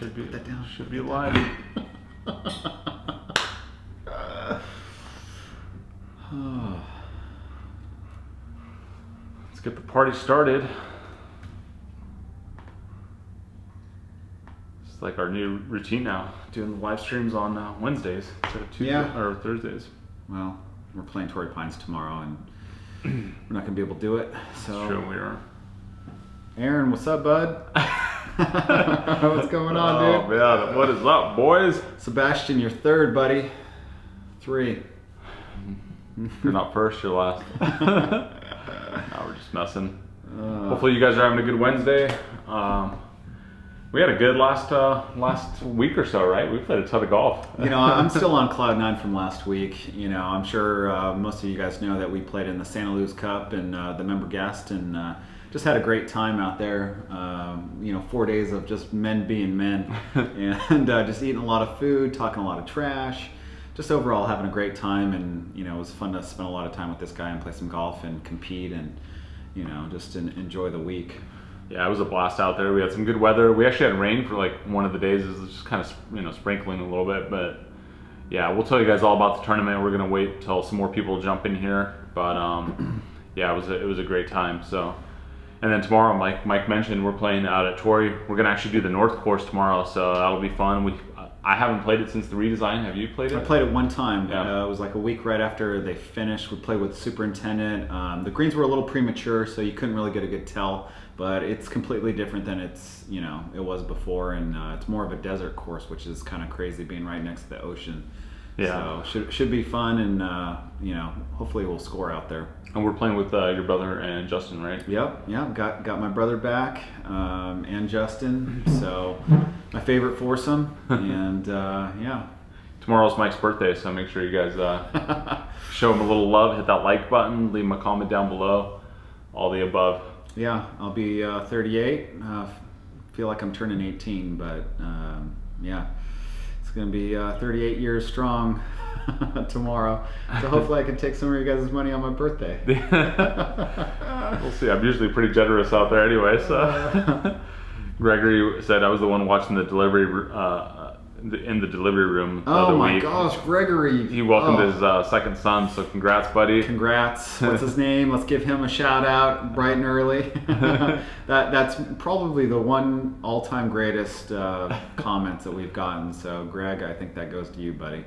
Should be, put that down. Should be live. Let's get the party started. It's like our new routine now, doing the live streams on Wednesdays instead of Tuesday or Thursdays. Well, we're playing Torrey Pines tomorrow, and we're not gonna be able to do it. So Sure, we are. Aaron, what's up, bud? What's going on, dude? Oh man, what is up, boys? Sebastian, you're third, buddy. 3. If you're not first, you're last. No, we're just messing. Hopefully you guys are having a good Wednesday. We had a good last week or so, right? We played a ton of golf. You know, I'm still on cloud 9 from last week. You know, I'm sure most of you guys know that we played in the Santa Luz Cup and the member guest, and just had a great time out there. You know, 4 days of just men being men, and just eating a lot of food, talking a lot of trash. Just overall having a great time, and you know, it was fun to spend a lot of time with this guy and play some golf and compete, and you know, just enjoy the week. Yeah, it was a blast out there. We had some good weather. We actually had rain for like one of the days. It was just kind of, you know, sprinkling a little bit, but yeah, we'll tell you guys all about the tournament. We're gonna wait till some more people jump in here, but yeah, it was a great time. So, and then tomorrow, Mike mentioned, we're playing out at Torrey. We're gonna actually do the North Course tomorrow, so that'll be fun. I haven't played it since the redesign. Have you played it? I played it one time. Yeah. It was like a week right after they finished. We played with the superintendent. The greens were a little premature, so you couldn't really get a good tell. But it's completely different than it was before, and it's more of a desert course, which is kind of crazy being right next to the ocean. Yeah. So should be fun, and you know, hopefully we'll score out there. And we're playing with your brother and Justin, right? Yep. Got my brother back, and Justin. So my favorite foursome, and yeah. Tomorrow's Mike's birthday, so make sure you guys show him a little love. Hit that like button. Leave him a comment down below. All the above. Yeah, I'll be 38. Feel like I'm turning 18, but yeah, it's gonna be 38 years strong tomorrow. So hopefully I can take some of you guys' money on my birthday. We'll see. I'm usually pretty generous out there anyway. So Gregory said I was the one watching the delivery in the delivery room the other week. Oh my week. gosh, Gregory! He welcomed his second son, so congrats, buddy. Congrats. What's his name? Let's give him a shout out bright and early. That's probably the one all-time greatest comments that we've gotten. So Greg, I think that goes to you, buddy.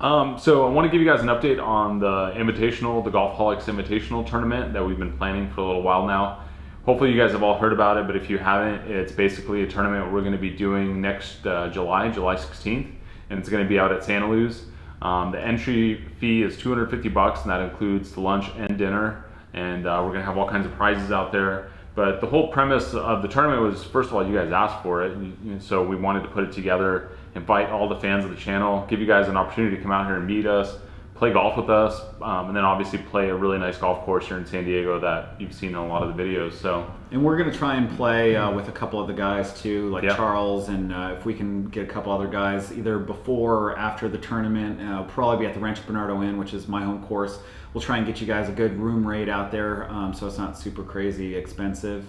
So I want to give you guys an update on the Invitational, the Golfholics Invitational tournament that we've been planning for a little while now. Hopefully you guys have all heard about it, but if you haven't, it's basically a tournament we're going to be doing next July 16th, and it's going to be out at Santa Luz. The entry fee is $250, and that includes the lunch and dinner, and we're going to have all kinds of prizes out there. But the whole premise of the tournament was, first of all, you guys asked for it, and so we wanted to put it together, invite all the fans of the channel, give you guys an opportunity to come out here and meet us, play golf with us, and then obviously play a really nice golf course here in San Diego that you've seen in a lot of the videos. So, and we're going to try and play with a couple of the guys too, like Charles, and if we can get a couple other guys either before or after the tournament. We'll probably be at the Rancho Bernardo Inn, which is my home course. We'll try and get you guys a good room rate out there, so it's not super crazy expensive.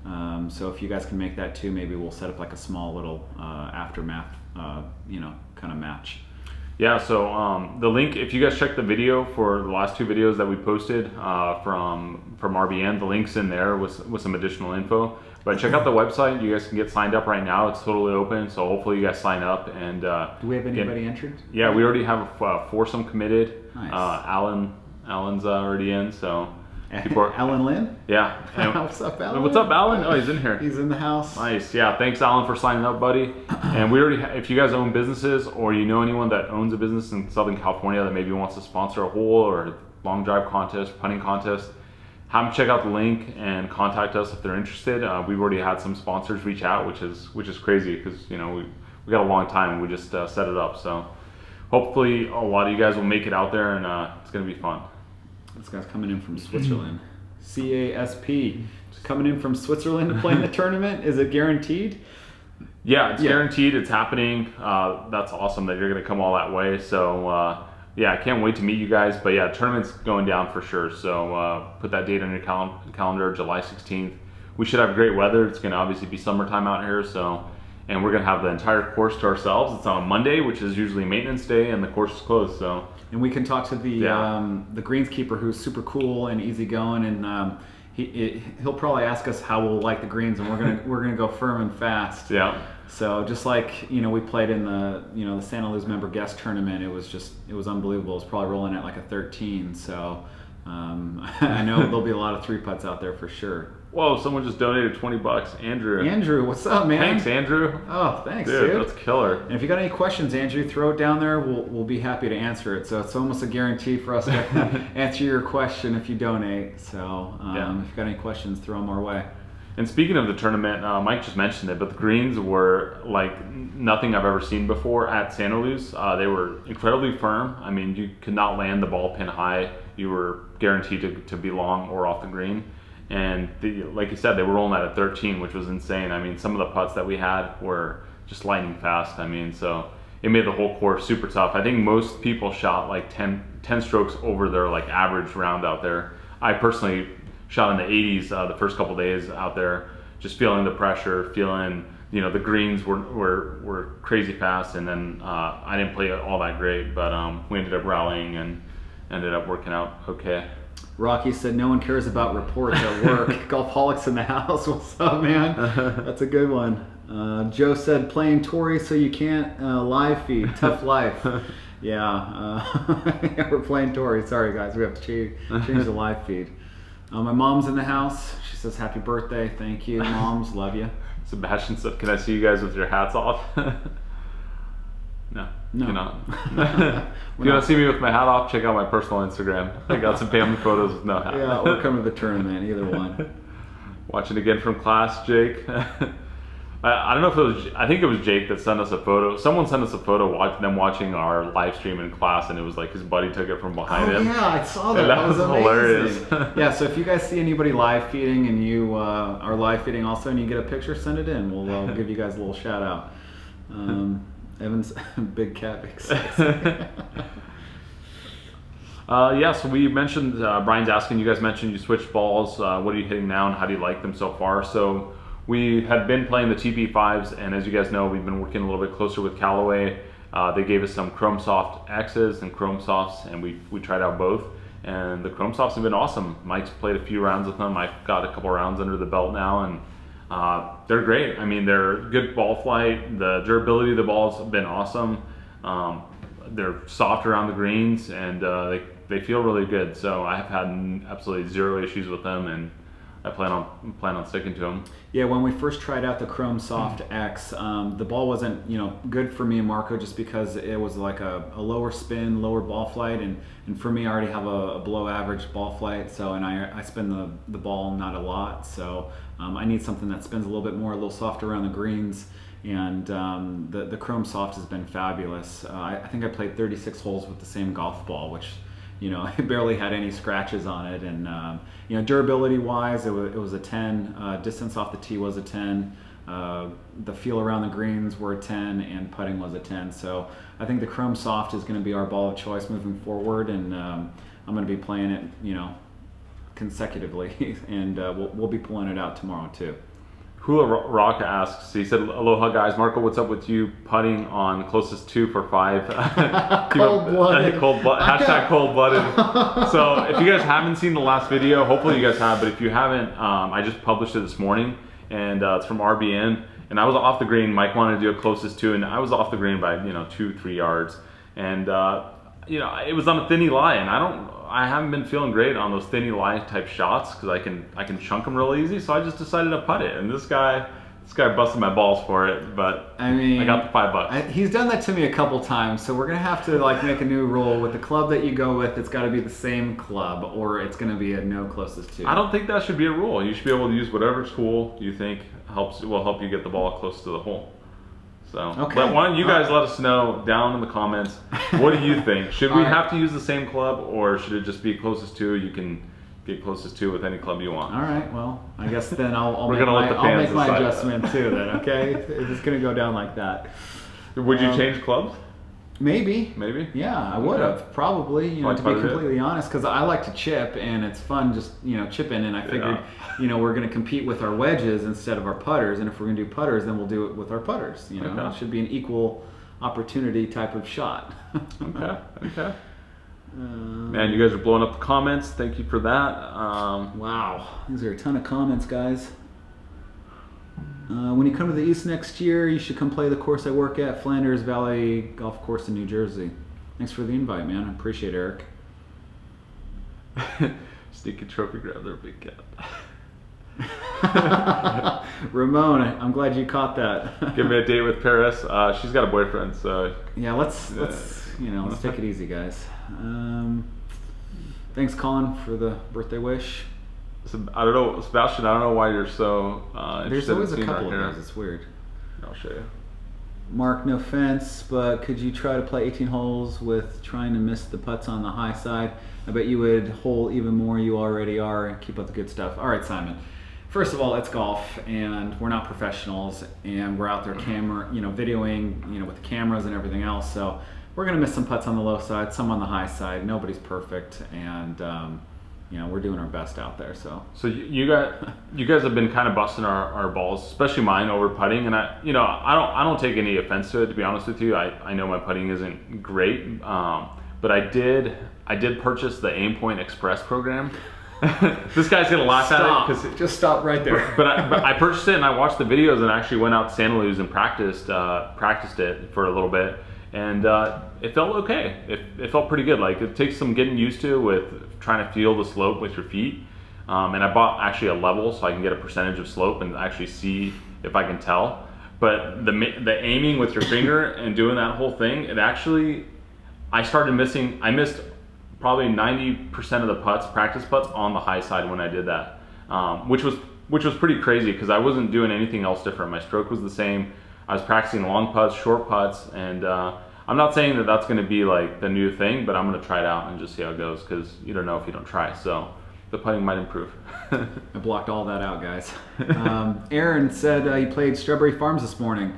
So if you guys can make that too, maybe we'll set up like a small little aftermath, kind of match. Yeah, so the link, if you guys check the video for the last 2 videos that we posted from RBN, the link's in there with some additional info. But check out the website. You guys can get signed up right now. It's totally open, so hopefully you guys sign up. And do we have anybody entered? Yeah, we already have a foursome committed. Nice. Alan's already in, so. Alan Lynn? Yeah. What's up, Alan? What's up, Alan? Oh, he's in here. He's in the house. Nice. Yeah, thanks, Alan, for signing up, buddy. And we already, if you guys own businesses or you know anyone that owns a business in Southern California that maybe wants to sponsor a hole or a long drive contest, putting contest, have them check out the link and contact us if they're interested. We've already had some sponsors reach out, which is crazy because we got a long time. We just set it up, so hopefully a lot of you guys will make it out there, and it's gonna be fun. This guy's coming in from Switzerland. CASP. Coming in from Switzerland to play in the tournament. Is it guaranteed? Yeah, it's guaranteed. It's happening. That's awesome that you're going to come all that way. So, yeah, I can't wait to meet you guys. But, yeah, tournament's going down for sure. So put that date on your calendar, July 16th. we should have great weather. It's going to obviously be summertime out here, so, and we're going to have the entire course to ourselves. It's on a Monday, which is usually maintenance day, and the course is closed. So, and we can talk to the greenskeeper, who's super cool and easygoing, and he'll probably ask us how we'll like the greens, and we're gonna go firm and fast. Yeah. So just like we played in the Santa Luz member guest tournament, it was unbelievable. It was probably rolling at like a 13. So I know there'll be a lot of 3-putts out there for sure. Whoa! Someone just donated $20. Andrew. Andrew, what's up, man? Thanks, Andrew. Oh, thanks, dude. That's killer. And if you got any questions, Andrew, throw it down there. We'll be happy to answer it. So it's almost a guarantee for us to answer your question if you donate. So if you got any questions, throw them our way. And speaking of the tournament, Mike just mentioned it, but the greens were like nothing I've ever seen before at Santa Luz. They were incredibly firm. I mean, you could not land the ball pin high. You were guaranteed to be long or off the green. And like you said, they were rolling at a 13, which was insane. I mean, some of the putts that we had were just lightning fast. I mean, so it made the whole course super tough. I think most people shot like 10 strokes over their like average round out there. I personally shot in the 80s the first couple days out there, just feeling the pressure, feeling the greens were crazy fast, and then I didn't play all that great, but we ended up rallying and ended up working out okay. Rocky said no one cares about reports at work. Golfholics in the house. What's up, man? That's a good one. Joe said playing Tory so you can't live feed. Tough life. Yeah, we're playing Tory. Sorry, guys. We have to change the live feed. My mom's in the house. She says happy birthday. Thank you, moms. Love you. Sebastian said, can I see you guys with your hats off? No. You're not. If you want to see me with my hat off, check out my personal Instagram. I got some family photos with no hat. Yeah, or come to the tournament, either one. Watching again from class, Jake. I don't know if it was, I think it was Jake that sent us a photo. Someone sent us a photo them watching our live stream in class, and it was like his buddy took it from behind him. Yeah, I saw that. That was hilarious. Yeah, so if you guys see anybody live feeding and you are live feeding also and you get a picture, send it in. We'll give you guys a little shout out. Evan's big cat big size. So we mentioned, Brian's asking, you guys mentioned you switched balls. What are you hitting now and how do you like them so far? So we had been playing the TP5s, and as you guys know, we've been working a little bit closer with Callaway. They gave us some Chrome Soft X's and Chrome Softs, and we tried out both. And the Chrome Softs have been awesome. Mike's played a few rounds with them. I've got a couple rounds under the belt now, and they're great. I mean, they're good ball flight. The durability of the balls have been awesome. They're soft around the greens, and they feel really good. So I have had absolutely zero issues with them, and I plan on sticking to them. Yeah, when we first tried out the Chrome Soft X, the ball wasn't good for me and Marco just because it was like a lower spin, lower ball flight, and for me I already have a below average ball flight, so and I spin the ball not a lot, so I need something that spins a little bit more, a little softer around the greens, and the Chrome Soft has been fabulous. I think I played 36 holes with the same golf ball, which it barely had any scratches on it, and durability wise, it was a 10. Distance off the tee was a 10. The feel around the greens were a 10, and putting was a 10. So I think the Chrome Soft is going to be our ball of choice moving forward, and I'm going to be playing it, consecutively, and we'll be pulling it out tomorrow too. Hula Rock asks, he said, aloha guys, Marco, what's up with you putting on closest 2 for 5? Cold-blooded. Hashtag cold-blooded. So if you guys haven't seen the last video, hopefully you guys have, but if you haven't, I just published it this morning, and it's from RBN, and I was off the green. Mike wanted to do a closest 2, and I was off the green by 2-3 yards, and it was on a thinny lie, and I haven't been feeling great on those thinny lie type shots because I can chunk them real easy. So I just decided to putt it, and this guy busted my balls for it. But I mean, I got the $5. He's done that to me a couple times, so we're gonna have to make a new rule with the club that you go with. It's got to be the same club, or it's gonna be a no closest 2. I don't think that should be a rule. You should be able to use whatever tool you think will help you get the ball close to the hole. So, okay. But why don't you guys let us know down in the comments, what do you think? Should we have to use the same club, or should it just be closest 2? You can get closest 2 with any club you want. All right, well, I guess then I'll make my adjustment too then, okay? If it's going to go down like that. Would you change clubs? Maybe. Maybe? Yeah, I would have probably. You know, Like to be putted it? completely honest, because I like to chip, and it's fun just chipping. And I figured, we're going to compete with our wedges instead of our putters. And if we're going to do putters, then we'll do it with our putters. Okay. It should be an equal opportunity type of shot. Okay. Man, you guys are blowing up the comments. Thank you for that. Wow, these are a ton of comments, guys. When you come to the East next year, you should come play the course I work at, Flanders Valley Golf Course in New Jersey. Thanks for the invite, man. I appreciate it, Eric. Sneaky trophy grab there, big cat. Ramon, I'm glad you caught that. Give me a date with Paris. She's got a boyfriend, so yeah, let's take it easy, guys. Thanks, Colin, for the birthday wish. I don't know, Sebastian. I don't know why you're so There's interested always in a seeing couple our hair. of those. It's weird. I'll show you. Mark, no offense, but could you try to play 18 holes with trying to miss the putts on the high side? I bet you would hole even more. You already are. And keep up the good stuff. All right, Simon. First of all, it's golf, and we're not professionals, and we're out there videoing, with the cameras and everything else. So we're gonna miss some putts on the low side, some on the high side. Nobody's perfect, and we're doing our best out there. So you guys have been kind of busting our balls, especially mine, over putting, and I don't take any offense to it, to be honest with you. I know my putting isn't great, but I did purchase the Aim Point Express program. This guy's gonna laugh at it because just stop right there. But I purchased it and I watched the videos and actually went out to Santa Luz and practiced it for a little bit, and it felt okay. It felt pretty good. Like, it takes some getting used to with trying to feel the slope with your feet. And I bought actually a level so I can get a percentage of slope and actually see if I can tell. But the aiming with your finger and doing that whole thing, I missed probably 90% of the practice putts on the high side when I did that, which was pretty crazy because I wasn't doing anything else different. My stroke was the same. I was practicing long putts, short putts, and I'm not saying that that's going to be like the new thing, but I'm going to try it out and just see how it goes because you don't know if you don't try. So the putting might improve. I blocked all that out, guys. Aaron said he played Strawberry Farms this morning.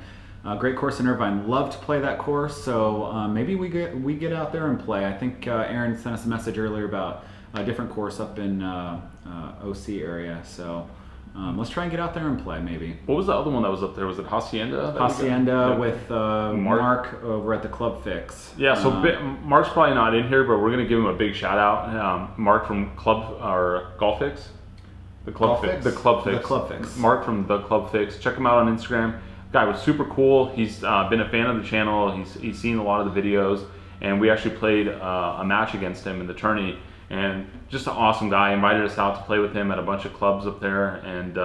Great course in Irvine. Love to play that course, so maybe we get out there and play. I think Aaron sent us a message earlier about a different course up in OC area, so let's try and get out there and play maybe. What was the other one that was up there? Was it Hacienda? Hacienda with Mark over at the Club Fix. Yeah, so Mark's probably not in here, but we're going to give him a big shout out. Mark from Golfholics. The Club Fix. Mark from the Club Fix. Check him out on Instagram. Guy was super cool. He's been a fan of the channel. He's seen a lot of the videos, and we actually played a match against him in the tourney. And just an awesome guy. Invited us out to play with him at a bunch of clubs up there, and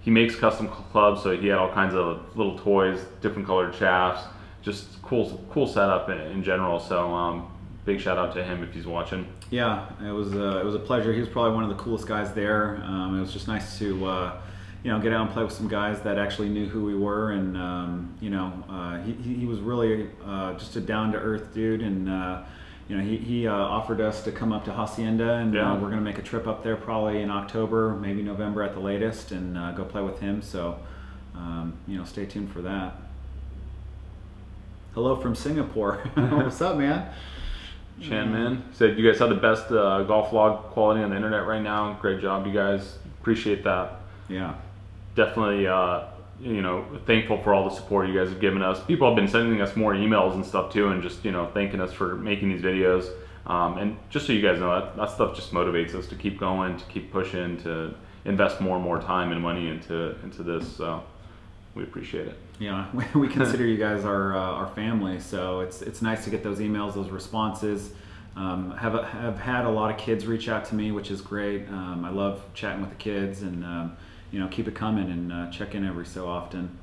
he makes custom clubs. So he had all kinds of little toys, different colored shafts, just cool setup in general. So big shout out to him if he's watching. Yeah, it was a pleasure. He was probably one of the coolest guys there. It was just nice to get out and play with some guys that actually knew who we were, and he was really just a down-to-earth dude, and he offered us to come up to Hacienda, and we're going to make a trip up there probably in October, maybe November at the latest, and go play with him. So stay tuned for that. Hello from Singapore. What's up, man? Chan Man said you guys have the best golf vlog quality on the internet right now. Great job, you guys. Appreciate that. Yeah. Definitely, thankful for all the support you guys have given us. People have been sending us more emails and stuff too, and just thanking us for making these videos. And just so you guys know, that stuff just motivates us to keep going, to keep pushing, to invest more and more time and money into this. So we appreciate it. Yeah, we consider you guys our family. So it's nice to get those emails, those responses. Have had a lot of kids reach out to me, which is great. I love chatting with the kids, and keep it coming, and check in every so often.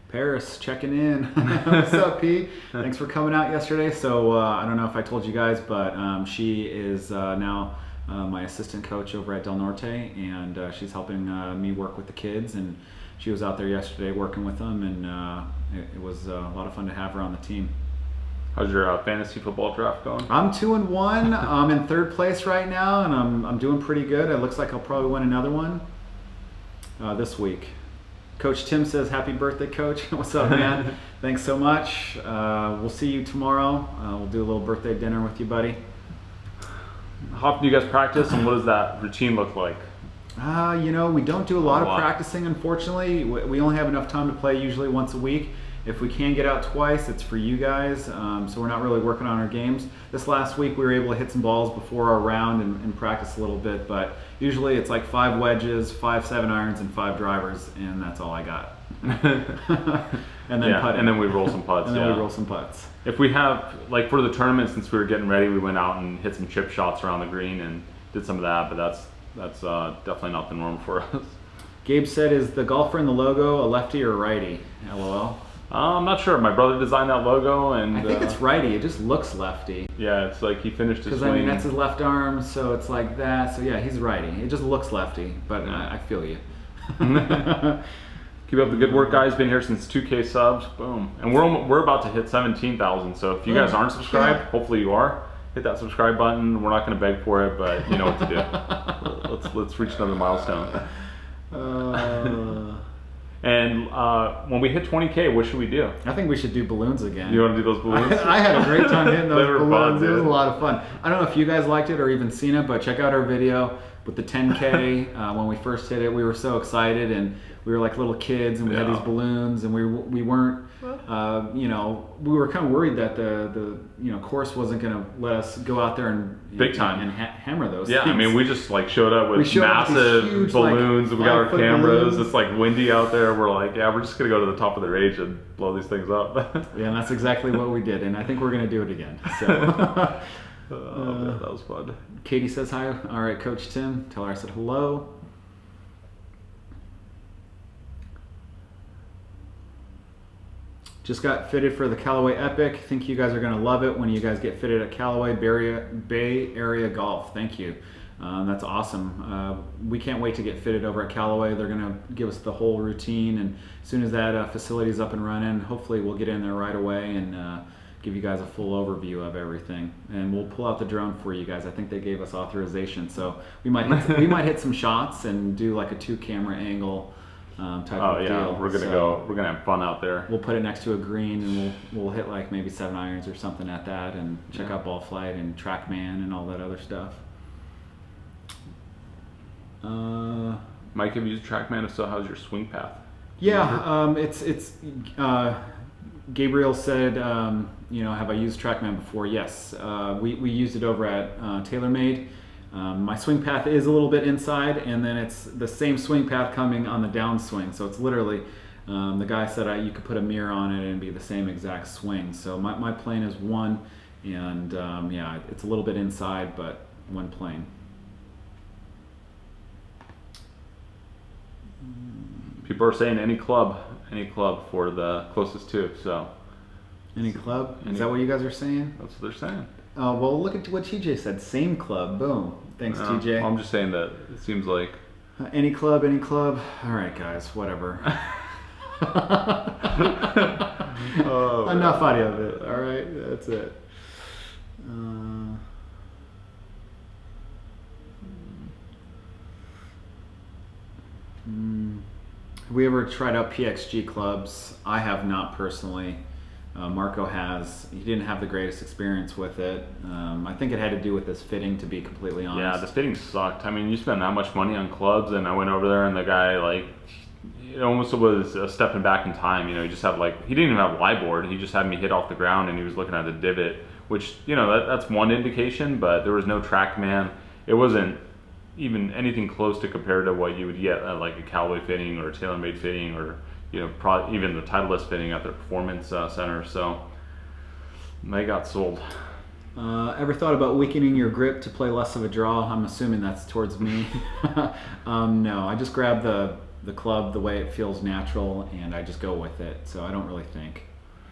Paris checking in. What's up, P? Thanks for coming out yesterday. So I don't know if I told you guys, but she is now my assistant coach over at Del Norte, and she's helping me work with the kids, and she was out there yesterday working with them, and it was a lot of fun to have her on the team. How's your fantasy football draft going? I'm 2-1. I'm in third place right now, and I'm doing pretty good. It looks like I'll probably win another one this week. Coach Tim says, happy birthday, Coach. What's up, man? Thanks so much. We'll see you tomorrow. We'll do a little birthday dinner with you, buddy. How often do you guys practice, and what does that routine look like? We don't do a lot of practicing, unfortunately. We only have enough time to play usually once a week. If we can get out twice, it's for you guys, so we're not really working on our games. This last week we were able to hit some balls before our round and practice a little bit, but usually it's like 5 wedges, 5 7-irons, and 5 drivers, and that's all I got. And then putting. And then we roll some putts. And then we roll some putts. If we have, like for the tournament, since we were getting ready, we went out and hit some chip shots around the green and did some of that, but that's definitely not the norm for us. Gabe said, is the golfer in the logo a lefty or a righty? LOL. I'm not sure. My brother designed that logo, and I think it's righty. It just looks lefty. Yeah, it's like he finished his swing. Because that's his left arm, so it's like that. So yeah, he's righty. It just looks lefty, but I feel you. Keep up the good work, guys. Been here since 2K subs. Boom. And we're about to hit 17,000. So if you guys aren't subscribed, hopefully you are. Hit that subscribe button. We're not going to beg for it, but you know what to do. Let's reach another milestone. And when we hit 20K, what should we do? I think we should do balloons again. You want to do those balloons? I had a great time hitting those balloons. Fun, it was a lot of fun. I don't know if you guys liked it or even seen it, but check out our video with the 10K. When we first hit it, we were so excited, and we were like little kids, and we had these balloons, and we weren't, we were kind of worried that the course wasn't going to let us go out there and big time and hammer those. Yeah, things. I mean, we just like showed up with massive huge, balloons. We got our cameras. Balloons. It's like windy out there. We're like, yeah, we're just gonna go to the top of the range and blow these things up. Yeah, and that's exactly what we did, and I think we're gonna do it again. So. Man, that was fun. Katie says hi. All right, Coach Tim. Tell her I said hello. Just got fitted for the Callaway Epic. Think you guys are gonna love it when you guys get fitted at Callaway Bay Area Golf. Thank you. That's awesome. We can't wait to get fitted over at Callaway. They're gonna give us the whole routine, and as soon as that facility is up and running, hopefully we'll get in there right away and give you guys a full overview of everything. And we'll pull out the drone for you guys. I think they gave us authorization, so we might hit some shots and do like a 2-camera angle. Type of deal. We're gonna have fun out there. We'll put it next to a green, and we'll hit like maybe 7-irons or something at that, and check out ball flight and TrackMan and all that other stuff. Mike, have you used TrackMan? If so, how's your swing path? Yeah, it's Gabriel said, have I used TrackMan before? Yes, we used it over at TaylorMade. My swing path is a little bit inside, and then it's the same swing path coming on the downswing. So it's literally, the guy said you could put a mirror on it and be the same exact swing. So my plane is 1, and it's a little bit inside, but 1 plane. People are saying any club for the closest 2. So any club? Is that what you guys are saying? That's what they're saying. Well, look at what TJ said. Same club. Boom. Thanks, TJ. I'm just saying that it seems like any club. All right, guys. Whatever. Enough audio of it. All right, that's it. Have we ever tried out PXG clubs? I have not personally. Marco has. He didn't have the greatest experience with it. I think it had to do with his fitting, to be completely honest. Yeah, the fitting sucked. I mean, you spend that much money on clubs, and I went over there, and the guy, like, it almost was stepping back in time. He just had, like, he didn't even have a lie board. He just had me hit off the ground, and he was looking at the divot, which, that's one indication, but there was no TrackMan. It wasn't even anything close to compare to what you would get at, like, a Callaway fitting or a TaylorMade fitting, or probably even the Titleist fitting at the Performance Center. So they got sold. Ever thought about weakening your grip to play less of a draw? I'm assuming that's towards me. No, I just grab the club the way it feels natural, and I just go with it. So I don't really think.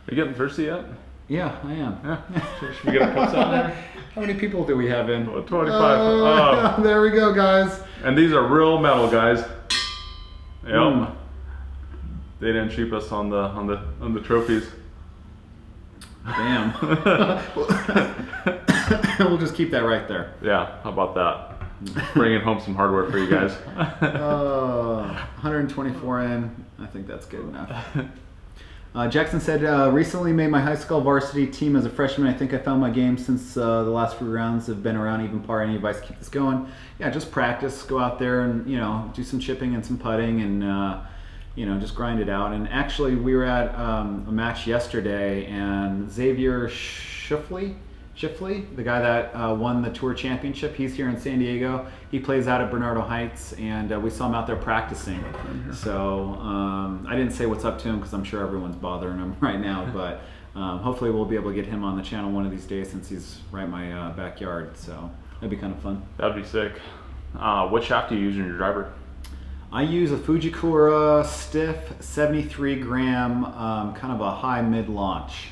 Are you getting thirsty yet? Yeah, I am. Yeah. Should we get our cups out there? How many people do we have in? 25. There we go, guys. And these are real metal, guys. Yep. They didn't cheap us on the trophies. Damn. We'll just keep that right there. Yeah, how about that? Bringing home some hardware for you guys. 124 in. I think that's good enough. Jackson said, recently made my high school varsity team as a freshman. I think I found my game since the last few rounds have been around even par. Any advice to keep this going? Yeah, just practice. Go out there and, do some chipping and some putting and, just grind it out. And actually, we were at a match yesterday, and Xavier Schifley, the guy that won the Tour Championship, he's here in San Diego. He plays out at Bernardo Heights, and we saw him out there practicing. So I didn't say what's up to him because I'm sure everyone's bothering him right now, but hopefully we'll be able to get him on the channel one of these days since he's right in my backyard. So that'd be kind of fun. That'd be sick. What shaft do you use in your driver? I use a Fujikura stiff 73 gram, kind of a high mid launch.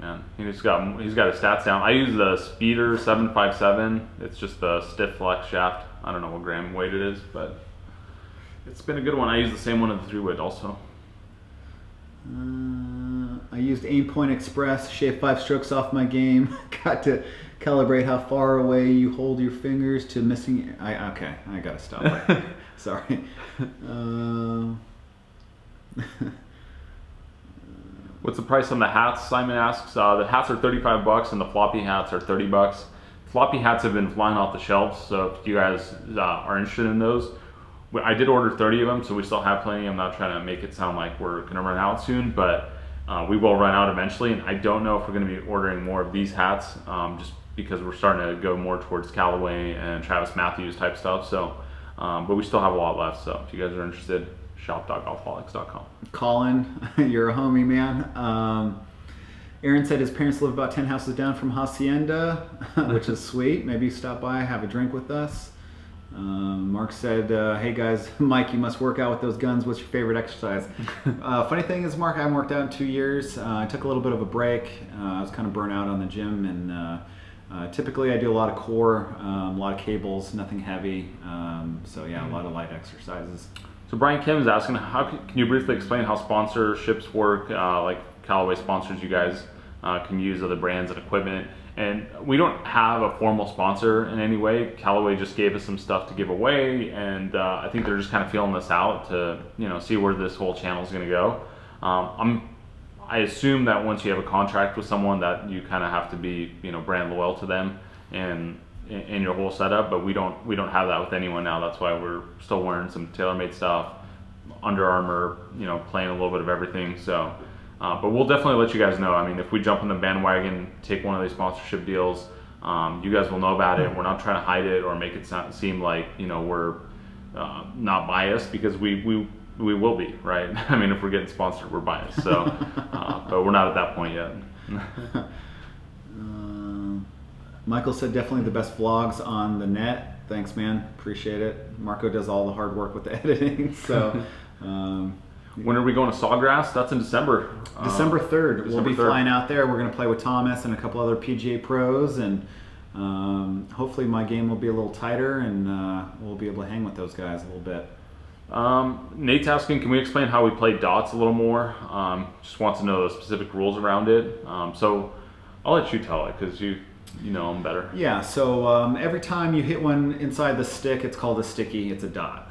Man, he's got his stats down. I use the Speeder 757. It's just the stiff flex shaft. I don't know what gram weight it is, but it's been a good one. I use the same one at the 3-wood also. I used Aim Point Express, shaved 5 strokes off my game. Got to calibrate how far away you hold your fingers to missing. Okay, I gotta stop. Right. Sorry. What's the price on the hats? Simon asks. The hats are $35 and the floppy hats are $30. Floppy hats have been flying off the shelves, so if you guys are interested in those, I did order 30 of them, so we still have plenty. I'm not trying to make it sound like we're going to run out soon, but we will run out eventually. And I don't know if we're going to be ordering more of these hats, just because we're starting to go more towards Callaway and Travis Matthews type stuff. So, but we still have a lot left. So if you guys are interested, shop.golfholics.com. Colin, you're a homie, man. Aaron said his parents live about 10 houses down from Hacienda, which is sweet. Maybe stop by, have a drink with us. Mark said, hey guys, Mike, you must work out with those guns. What's your favorite exercise? Funny thing is, Mark, I haven't worked out in 2 years. I took a little bit of a break. I was kind of burnt out on the gym, and typically I do a lot of core, a lot of cables, nothing heavy. So yeah, a lot of light exercises. So Brian Kim is asking, can you briefly explain how sponsorships work? Like Callaway sponsors you guys, can use other brands and equipment. And we don't have a formal sponsor in any way. Callaway just gave us some stuff to give away, and I think they're just kind of feeling this out to see where this whole channel is going to go. I assume that once you have a contract with someone that you kind of have to be brand loyal to them and in your whole setup, but we don't have that with anyone now. That's why we're still wearing some TaylorMade stuff, Under Armour, playing a little bit of everything. So, but we'll definitely let you guys know. I mean, if we jump on the bandwagon, take one of these sponsorship deals, you guys will know about it. We're not trying to hide it or make it seem like we're not biased, because we will be, right? I mean, if we're getting sponsored, we're biased. So, but we're not at that point yet. Michael said definitely the best vlogs on the net. Thanks, man. Appreciate it. Marco does all the hard work with the editing. So, when are we going to Sawgrass? That's in December. December 3rd. We'll be 3rd. flying out there. We're going to play with Thomas and a couple other PGA pros, and hopefully my game will be a little tighter, and we'll be able to hang with those guys a little bit. Nate's asking, can we explain how we play dots a little more? Just wants to know the specific rules around it. So I'll let you tell it, because you know them better. Yeah, so every time you hit one inside the stick, it's called a sticky, it's a dot.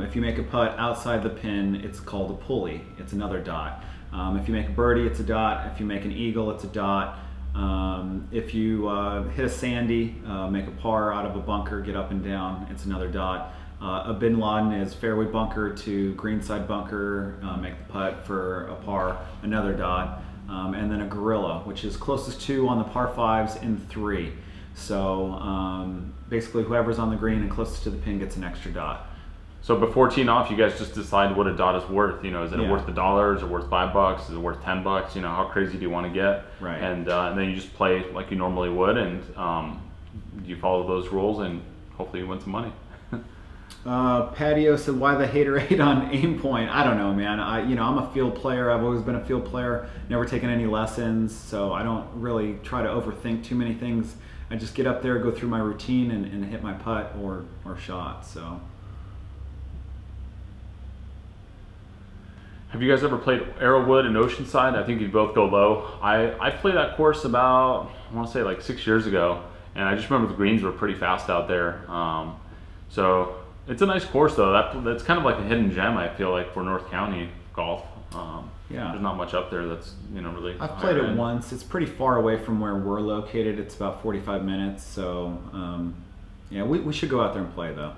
If you make a putt outside the pin, it's called a pulley, it's another dot. If you make a birdie, it's a dot. If you make an eagle, it's a dot. If you hit a sandy, make a par out of a bunker, get up and down, it's another dot. A bin Laden is fairway bunker to greenside bunker, make the putt for a par, another dot. And then a gorilla, which is closest to on the par 5s in 3. So basically whoever's on the green and closest to the pin gets an extra dot. So before teeing off, you guys just decide what a dot is worth. Is it worth $1? Is it worth $5? Is it worth $10? How crazy do you want to get? Right. And then you just play like you normally would, and you follow those rules, and hopefully you win some money. Patio said, why the haterade on aim point? I don't know, man. I'm a field player. I've always been a field player, never taken any lessons, so I don't really try to overthink too many things. I just get up there, go through my routine, and hit my putt or shot. So. Have you guys ever played Arrowwood in Oceanside? I think you both go low. I played that course about, I want to say like 6 years ago, and I just remember the greens were pretty fast out there. So it's a nice course though. That's kind of like a hidden gem, I feel like, for North County golf. There's not much up there that's really. I've played it once. It's pretty far away from where we're located. It's about 45 minutes. So we should go out there and play though.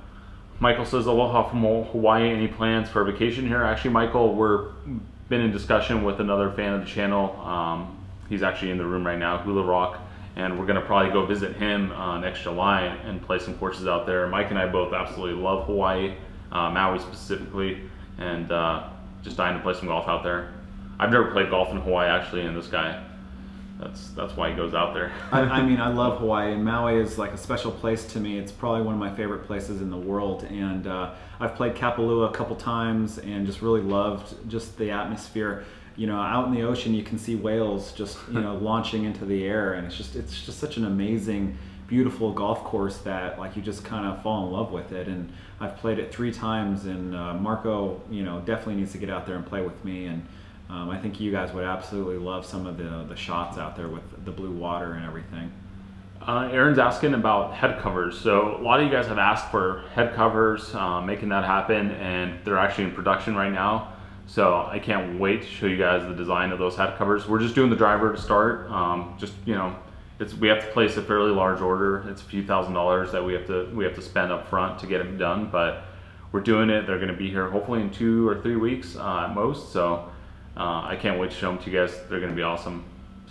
Michael says, aloha from Hawaii. Any plans for a vacation here? Actually, Michael, we're been in discussion with another fan of the channel. He's actually in the room right now, Hula Rock, and we're going to probably go visit him next July and play some courses out there. Mike and I both absolutely love Hawaii, Maui specifically, and just dying to play some golf out there. I've never played golf in Hawaii actually, and this guy, that's why he goes out there. I love Hawaii, and Maui is like a special place to me. It's probably one of my favorite places in the world, and I've played Kapalua a couple times and just really loved just the atmosphere. Out in the ocean you can see whales just launching into the air, and it's just such an amazing, beautiful golf course that like you just kind of fall in love with it. And I've played it 3 times, and Marco definitely needs to get out there and play with me, and I think you guys would absolutely love some of the shots out there with the blue water and everything. Aaron's asking about head covers. So a lot of you guys have asked for head covers, making that happen, and they're actually in production right now. So I can't wait to show you guys the design of those head covers. We're just doing the driver to start. We have to place a fairly large order. It's a few $1,000s that we have to spend up front to get them done, but we're doing it. They're going to be here hopefully in 2 or 3 weeks at most. So I can't wait to show them to you guys. They're going to be awesome.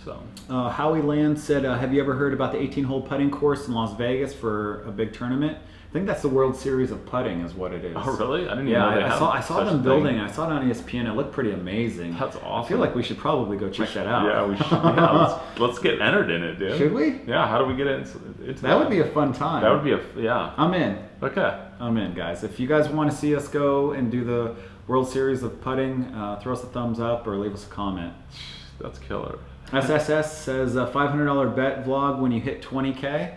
So Howie Land said, have you ever heard about the 18-hole putting course in Las Vegas for a big tournament? I think that's the World Series of putting is what it is. Oh really? I didn't even know they had I saw them building. I saw it on ESPN. It looked pretty amazing. That's awesome. I feel like we should probably go check that out. Yeah, we should. Yeah, let's get entered in it, dude. Should we? Yeah. How do we get into that? Would be a fun time. That would be yeah. I'm in. Okay. I'm in, guys. If you guys want to see us go and do the World Series of putting, throw us a thumbs up or leave us a comment. That's killer. SSS says $500 bet vlog when you hit 20K.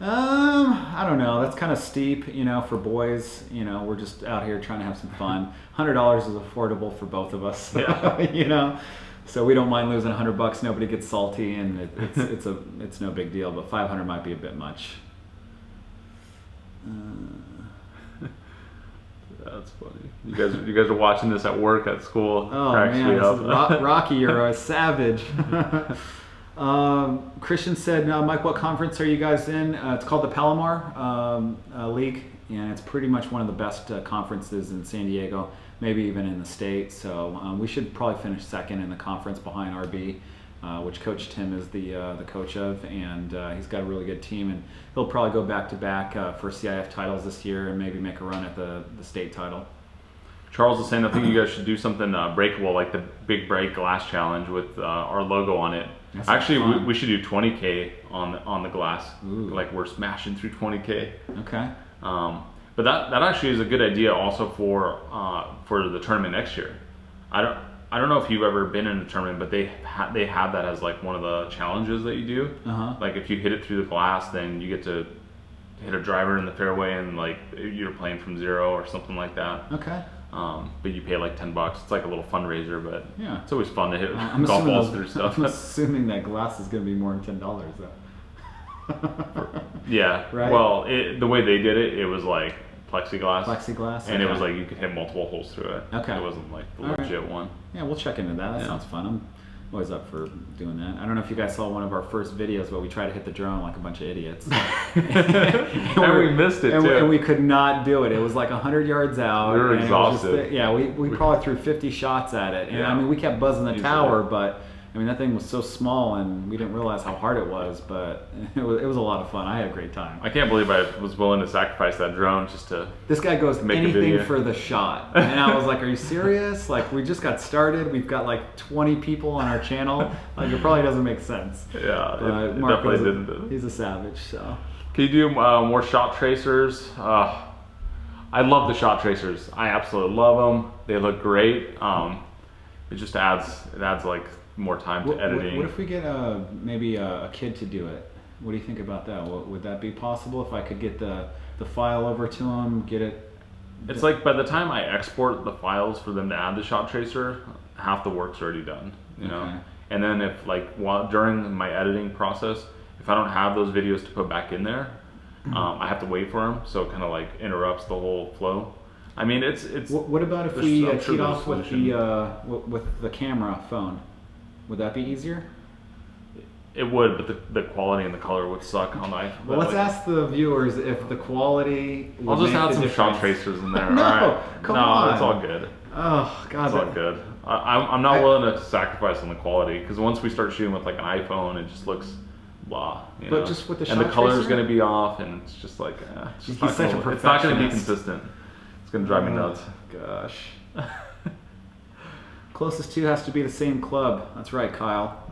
I don't know. That's kind of steep, for boys. We're just out here trying to have some fun. $100 is affordable for both of us. Yeah. So we don't mind losing $100. Nobody gets salty, and it's no big deal. But 500 might be a bit much. That's funny. You guys are watching this at work, at school. Oh Cracks man, me this up. is Rocky, you're a savage. Christian said, Mike, what conference are you guys in? It's called the Palomar League, and it's pretty much one of the best conferences in San Diego, maybe even in the state. So we should probably finish second in the conference behind RB, which Coach Tim is the coach of, and he's got a really good team, and he'll probably go back-to-back for CIF titles this year and maybe make a run at the state title. Charles is saying, I think you guys should do something breakable, like the Big Break Glass Challenge with our logo on it. Actually, we should do 20K on the glass. Ooh. Like we're smashing through 20K. Okay. But that actually is a good idea also for the tournament next year. I don't know if you've ever been in a tournament, but they have that as like one of the challenges that you do. Uh-huh. Like if you hit it through the glass, then you get to hit a driver in the fairway, and like you're playing from 0 or something like that. Okay. But you pay like $10. It's like a little fundraiser, but yeah, it's always fun to hit golf balls through stuff. I'm assuming that glass is going to be more than $10 though. Yeah. Right. Well, the way they did it, it was like plexiglass, and it was like you could hit multiple holes through it. Okay. It wasn't like the legit one. Yeah, we'll check into that. That sounds fun. I'm always up for doing that. I don't know if you guys saw one of our first videos, but we tried to hit the drone like a bunch of idiots. and we missed it too. And we could not do it. It was like 100 yards out. We were exhausted. We probably threw 50 shots at it. And I mean, we kept buzzing the tower, but I mean, that thing was so small, and we didn't realize how hard it was, but it was a lot of fun. I had a great time. I can't believe I was willing to sacrifice that drone just to This guy goes make anything for the shot. And I was like, are you serious? Like, we just got started. We've got like 20 people on our channel. Like, it probably doesn't make sense. Yeah, it definitely didn't. He's a savage, so. Can you do more shot tracers? I love the shot tracers. I absolutely love them. They look great. It just adds like more time to editing. What if we get maybe a kid to do it? What do you think about that? Would that be possible if I could get the file over to him, get it? It's like by the time I export the files for them to add the shot tracer, half the work's already done, you know? And then if like during my editing process, if I don't have those videos to put back in there, I have to wait for them, so it kind of like interrupts the whole flow. I mean, it's. What about if we teed off with the camera phone? Would that be easier? It would, but the quality and the color would suck on the iPhone. Well, let's ask the viewers if the quality. I'll just add some shot tracers in there. No, all right. come on. It's all good. Oh God, it's all good. I'm not willing to sacrifice on the quality, because once we start shooting with like an iPhone, it just looks blah. But just with the shot and the color is tracer? going to be off, and it's just like it's just He's such a it's not going to be perfectionist. consistent. It's going to drive me nuts. Gosh. Closest to has to be the same club. That's right, Kyle.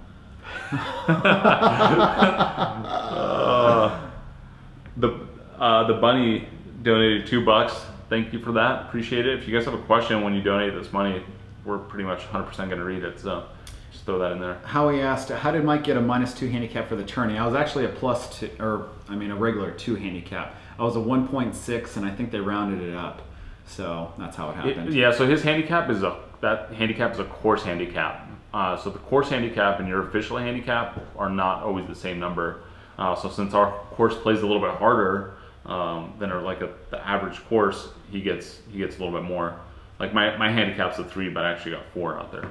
The bunny donated $2. Thank you for that. Appreciate it. If you guys have a question when you donate this money, we're pretty much 100% going to read it. So just throw that in there. Howie asked, how did Mike get a -2 handicap for the tourney? I was actually a a regular 2 handicap. I was a 1.6, and I think they rounded it up. So that's how it happened. So his handicap is a course handicap. So the course handicap and your official handicap are not always the same number. So since our course plays a little bit harder than the average course, he gets a little bit more. Like my handicap's a 3, but I actually got 4 out there.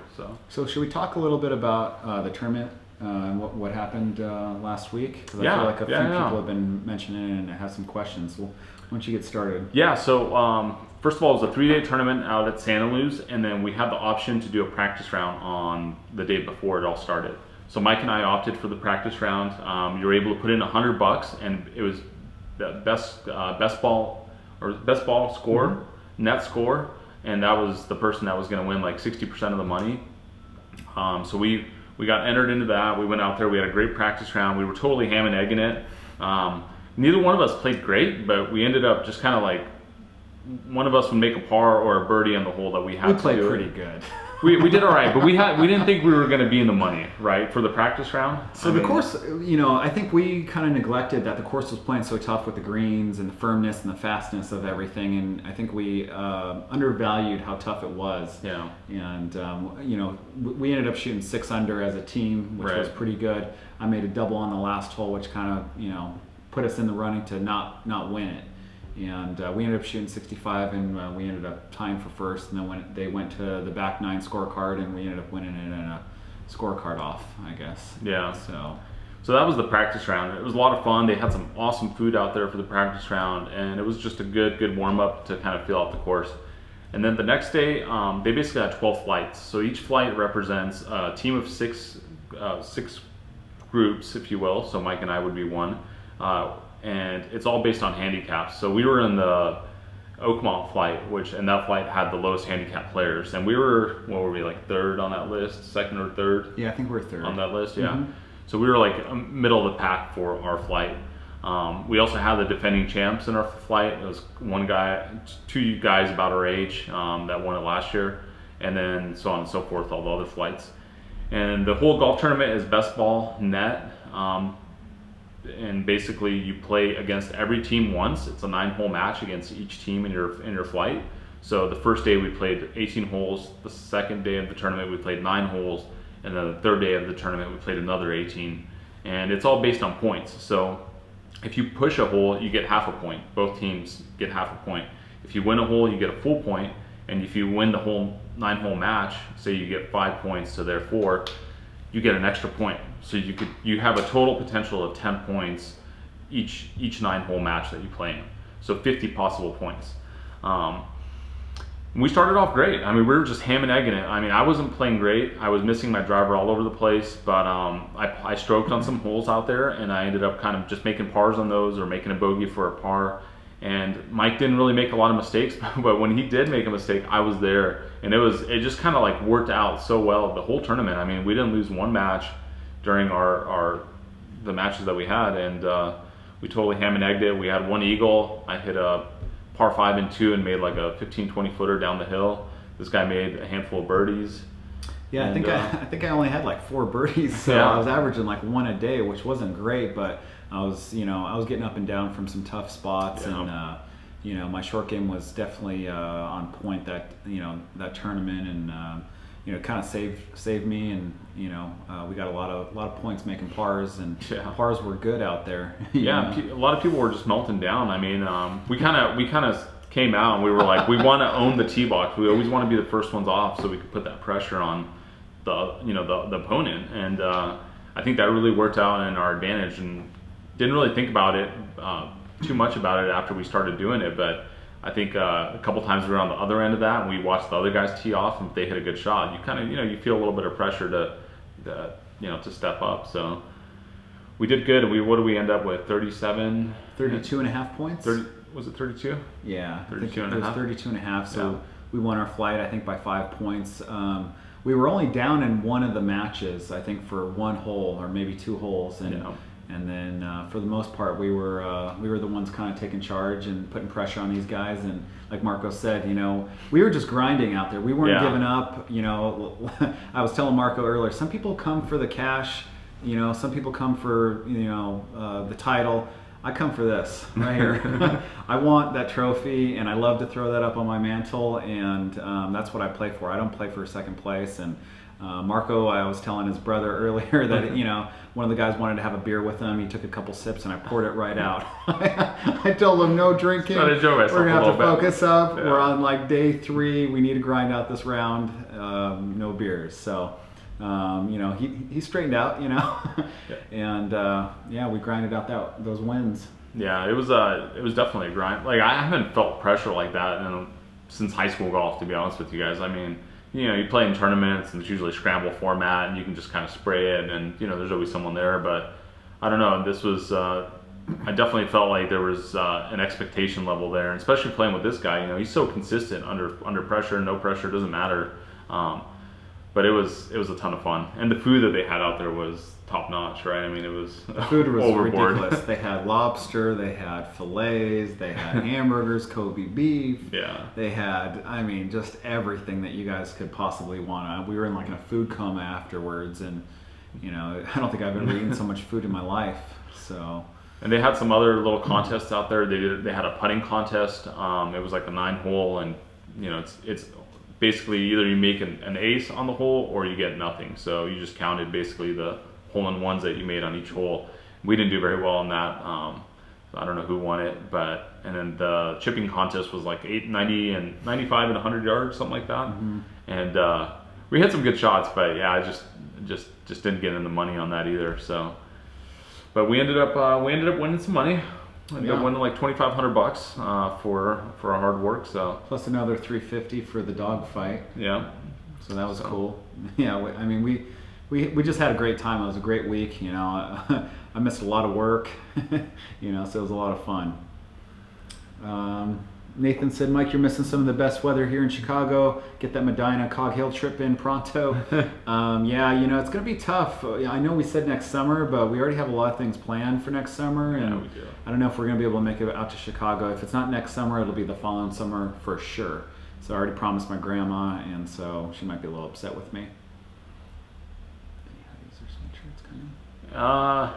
So should we talk a little bit about the tournament and what happened last week? Because I feel like a few people have been mentioning it and have some questions. Well, why don't you get started? Yeah. So first of all, it was a 3-day tournament out at Santa Luz, and then we had the option to do a practice round on the day before it all started. So Mike and I opted for the practice round. You were able to put in $100, and it was the best ball score, net score, and that was the person that was going to win like 60% of the money. So we got entered into that. We went out there. We had a great practice round. We were totally ham and egging it. Neither one of us played great, but we ended up just kind of like one of us would make a par or a birdie on the hole that we had to do. We played pretty good. We did all right, but we didn't think we were going to be in the money, right, for the practice round. So the course, I think we kind of neglected that the course was playing so tough with the greens and the firmness and the fastness of everything, and I think we undervalued how tough it was. Yeah. And we ended up shooting 6 under as a team, which was pretty good. I made a double on the last hole, which kind of put us in the running to not win it. And we ended up shooting 65, and we ended up tying for first. And then they went to the back 9 scorecard, and we ended up winning it in a scorecard off, I guess. Yeah. So that was the practice round. It was a lot of fun. They had some awesome food out there for the practice round, and it was just a good warm up to kind of feel out the course. And then the next day, they basically had 12 flights. So each flight represents a team of six groups, if you will. So Mike and I would be one. And it's all based on handicaps. So we were in the Oakmont flight, and that flight had the lowest handicap players. And we were, what were we, like 3rd on that list, 2nd or 3rd? Yeah, I think we're 3rd. On that list, yeah. Mm-hmm. So we were like middle of the pack for our flight. We also had the defending champs in our flight. It was 2 guys about our age that won it last year, and then so on and so forth, all the other flights. And the whole golf tournament is best ball net. And basically you play against every team once. It's a 9-hole match against each team in your flight. So the first day we played 18 holes. The second day of the tournament we played 9 holes, and then the third day of the tournament we played another 18. And it's all based on points. So if you push a hole, you get half a point. Both teams get half a point. If you win a hole, you get a full point. And if you win the whole 9-hole match, say you get 5 points, so therefore you get an extra point. So you have a total potential of 10 points each 9-hole match that you play in. So 50 possible points. We started off great. I mean, we were just ham and egging it. I mean, I wasn't playing great. I was missing my driver all over the place, but I stroked on some holes out there, and I ended up kind of just making pars on those or making a bogey for a par. And Mike didn't really make a lot of mistakes, but when he did make a mistake, I was there, and it just kind of like worked out so well the whole tournament. I mean, we didn't lose one match during the matches that we had, and we totally ham and egged it. We had one eagle. I hit a par 5 and 2 and made like a 15-20 footer down the hill. This guy made a handful of birdies. Yeah, and, I think I only had like 4 birdies, so I was averaging like 1 a day, which wasn't great, but I was getting up and down from some tough spots, and my short game was definitely on point that tournament, and kind of saved me, and we got a lot of points making pars, and Yeah. pars were good out there. Yeah, a lot of people were just melting down. I mean, we kind of came out and we were like, we want to own the tee box. We always want to be the first ones off so we could put that pressure on the opponent, and I think that really worked out in our advantage. And didn't really think about it too much about it after we started doing it, but I think a couple times we were on the other end of that and we watched the other guys tee off, and if they hit a good shot, you kind of you feel a little bit of pressure to step up. So we did good. What did we end up with? 32 and a half points. 30, was it 32? Yeah, 32 I think it was 32 and a half. So Yeah. we won our flight, I think, by 5 points. We were only down in one of the matches, I think, for one hole or maybe 2 holes, and then for the most part, we were the ones kind of taking charge and putting pressure on these guys. And like Marco said, we were just grinding out there. We weren't giving up. I was telling Marco earlier, some people come for the cash. Some people come for the title. I come for this right here. I want that trophy, and I love to throw that up on my mantle, and that's what I play for. I don't play for second place. And Marco, I was telling his brother earlier that one of the guys wanted to have a beer with him. He took a couple sips, and I poured it right out. I told him no drinking. Trying to enjoy myself. We're gonna have to focus up. Yeah. We're on like day 3. We need to grind out this round. No beers. So. He straightened out, and we grinded out those wins. Yeah, it was definitely a grind. Like, I haven't felt pressure like that since high school golf, to be honest with you guys. I mean, you play in tournaments and it's usually scramble format, and you can just kind of spray it, and there's always someone there. But I don't know, this was I definitely felt like there was an expectation level there, and especially playing with this guy. He's so consistent under pressure, no pressure, doesn't matter. But it was a ton of fun, and the food that they had out there was top notch, right? I mean, the food was overboard. Ridiculous. They had lobster, they had fillets, they had hamburgers, Kobe beef. Yeah. They had, just everything that you guys could possibly want. We were in like a food coma afterwards, and I don't think I've ever eaten so much food in my life. So. And they had some other little contests out there. They had a putting contest. It was like a 9-hole, and it's basically either you make an ace on the hole or you get nothing. So you just counted basically the hole-in-ones that you made on each hole. We didn't do very well on that. So I don't know who won it, and then the chipping contest was like 90 and 95 and 100 yards, something like that. Mm-hmm. And we had some good shots, but yeah, I just didn't get in the money on that either. So, but we ended up winning some money. Ended up winning like $2,500 for our hard work. So plus another $350 for the dog fight. Yeah. So that was cool. Yeah, we just had a great time. It was a great week. I missed a lot of work. So it was a lot of fun. Nathan said, Mike, you're missing some of the best weather here in Chicago. Get that Medina Cog Hill trip in pronto. It's going to be tough. I know we said next summer, but we already have a lot of things planned for next summer. And we do. I don't know if we're going to be able to make it out to Chicago. If it's not next summer, it'll be the following summer for sure. So I already promised my grandma, and so she might be a little upset with me. Is there sweatshirts coming?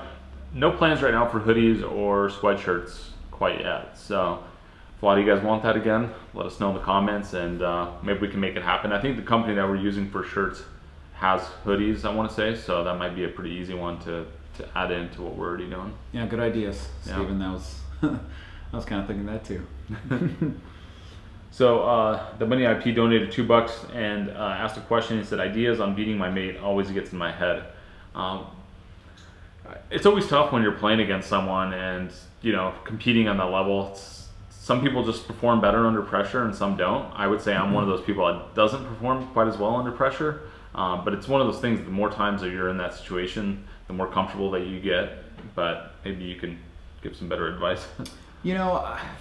No plans right now for hoodies or sweatshirts quite yet. So if a lot of you guys want that again, let us know in the comments, and maybe we can make it happen. I think the company that we're using for shirts has hoodies, I want to say, so that might be a pretty easy one to add into what we're already doing. Yeah, good ideas, Steven. Yeah. That was I was kind of thinking that too. So the Money IP donated $2 and asked a question. He said, ideas on beating my mate always gets in my head. It's always tough when you're playing against someone and competing on that level. Some people just perform better under pressure and some don't. I would say I'm one of those people that doesn't perform quite as well under pressure. But it's one of those things, the more times that you're in that situation, the more comfortable that you get. But maybe you can give some better advice.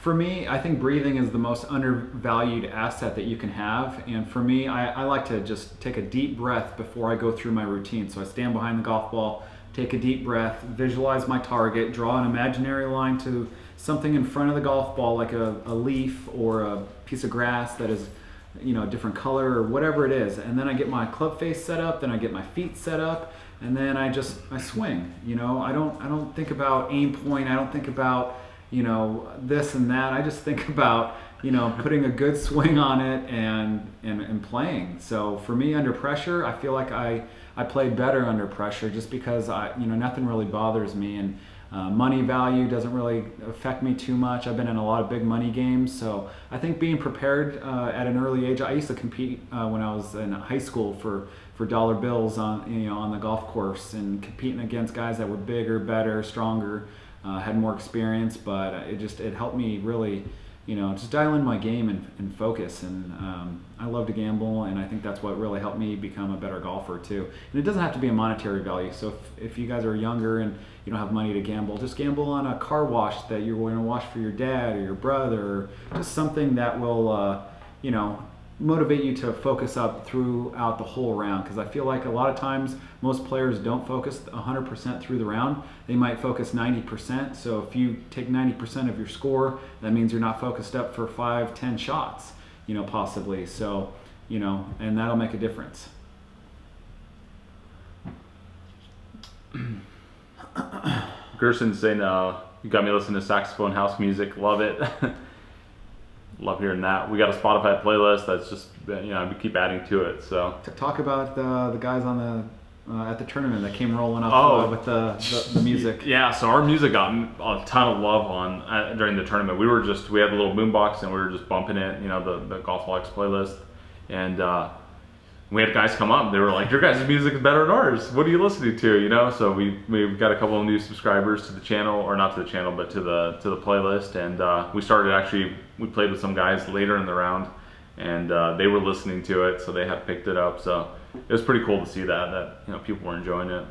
For me, I think breathing is the most undervalued asset that you can have. And for me, I like to just take a deep breath before I go through my routine. So I stand behind the golf ball, take a deep breath, visualize my target, draw an imaginary line to something in front of the golf ball, like a leaf or a piece of grass that is a different color or whatever it is. And then I get my club face set up, then I get my feet set up, and then I swing. I don't think about aim point. I don't think about this and that. I just think about putting a good swing on it and playing. So for me, under pressure, I feel like I play better under pressure just because nothing really bothers me, and money value doesn't really affect me too much. I've been in a lot of big money games, so I think being prepared at an early age. I used to compete when I was in high school for dollar bills on the golf course, and competing against guys that were bigger, better, stronger, had more experience. But it helped me really, just dial in my game and focus. And I love to gamble, and I think that's what really helped me become a better golfer too. And it doesn't have to be a monetary value. So if you guys are younger and you don't have money to gamble, just gamble on a car wash that you're going to wash for your dad or your brother, or just something that will, motivate you to focus up throughout the whole round. Because I feel like a lot of times most players don't focus 100% through the round. They might focus 90%. So if you take 90% of your score, that means you're not focused up for 5-10 shots, possibly. So, and that'll make a difference. Gerson's saying, you got me listening to saxophone house music. Love it. Love hearing that. We got a Spotify playlist that's just, we keep adding to it. So talk about the guys on at the tournament that came rolling up with the music. Yeah, so our music got a ton of love during the tournament. We had a little boombox and we were just bumping it, the Golfholics playlist, and we had guys come up. They were like, "Your guys' music is better than ours. What are you listening to?" So we've got a couple of new subscribers to the channel, or not to the channel, but to the playlist. And we played with some guys later in the round, and they were listening to it, so they had picked it up. So it was pretty cool to see that people were enjoying it.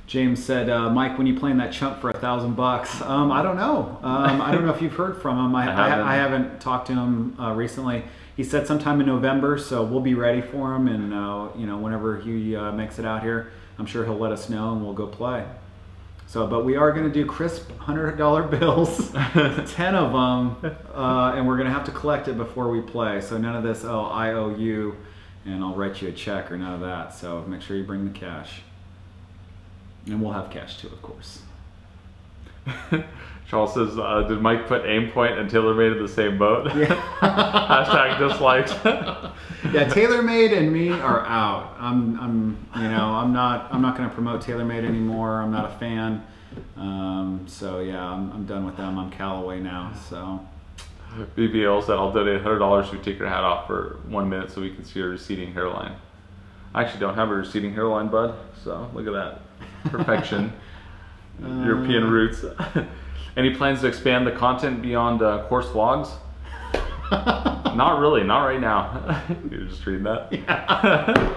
James said, Mike, when you playing that chump for $1,000? I don't know. I don't know if you've heard from him. I haven't talked to him recently. He said sometime in November, so we'll be ready for him. And whenever he makes it out here, I'm sure he'll let us know, and we'll go play. So, but we are going to do crisp $100 bills, 10 of them, and we're going to have to collect it before we play. So none of this, I owe you, and I'll write you a check, or none of that. So make sure you bring the cash. And we'll have cash too, of course. Charles says, did Mike put aim point and TaylorMade in the same boat? Yeah. Hashtag disliked. Yeah, TaylorMade and me are out. I'm not going to promote TaylorMade anymore. I'm not a fan. So yeah, I'm done with them. I'm Callaway now. So. BBL said, I'll donate $100 if you take your hat off for 1 minute so we can see your receding hairline. I actually don't have a receding hairline, bud. So look at that. Perfection. European roots. Any plans to expand the content beyond course vlogs? Not really, not right now. You're just reading that? Yeah.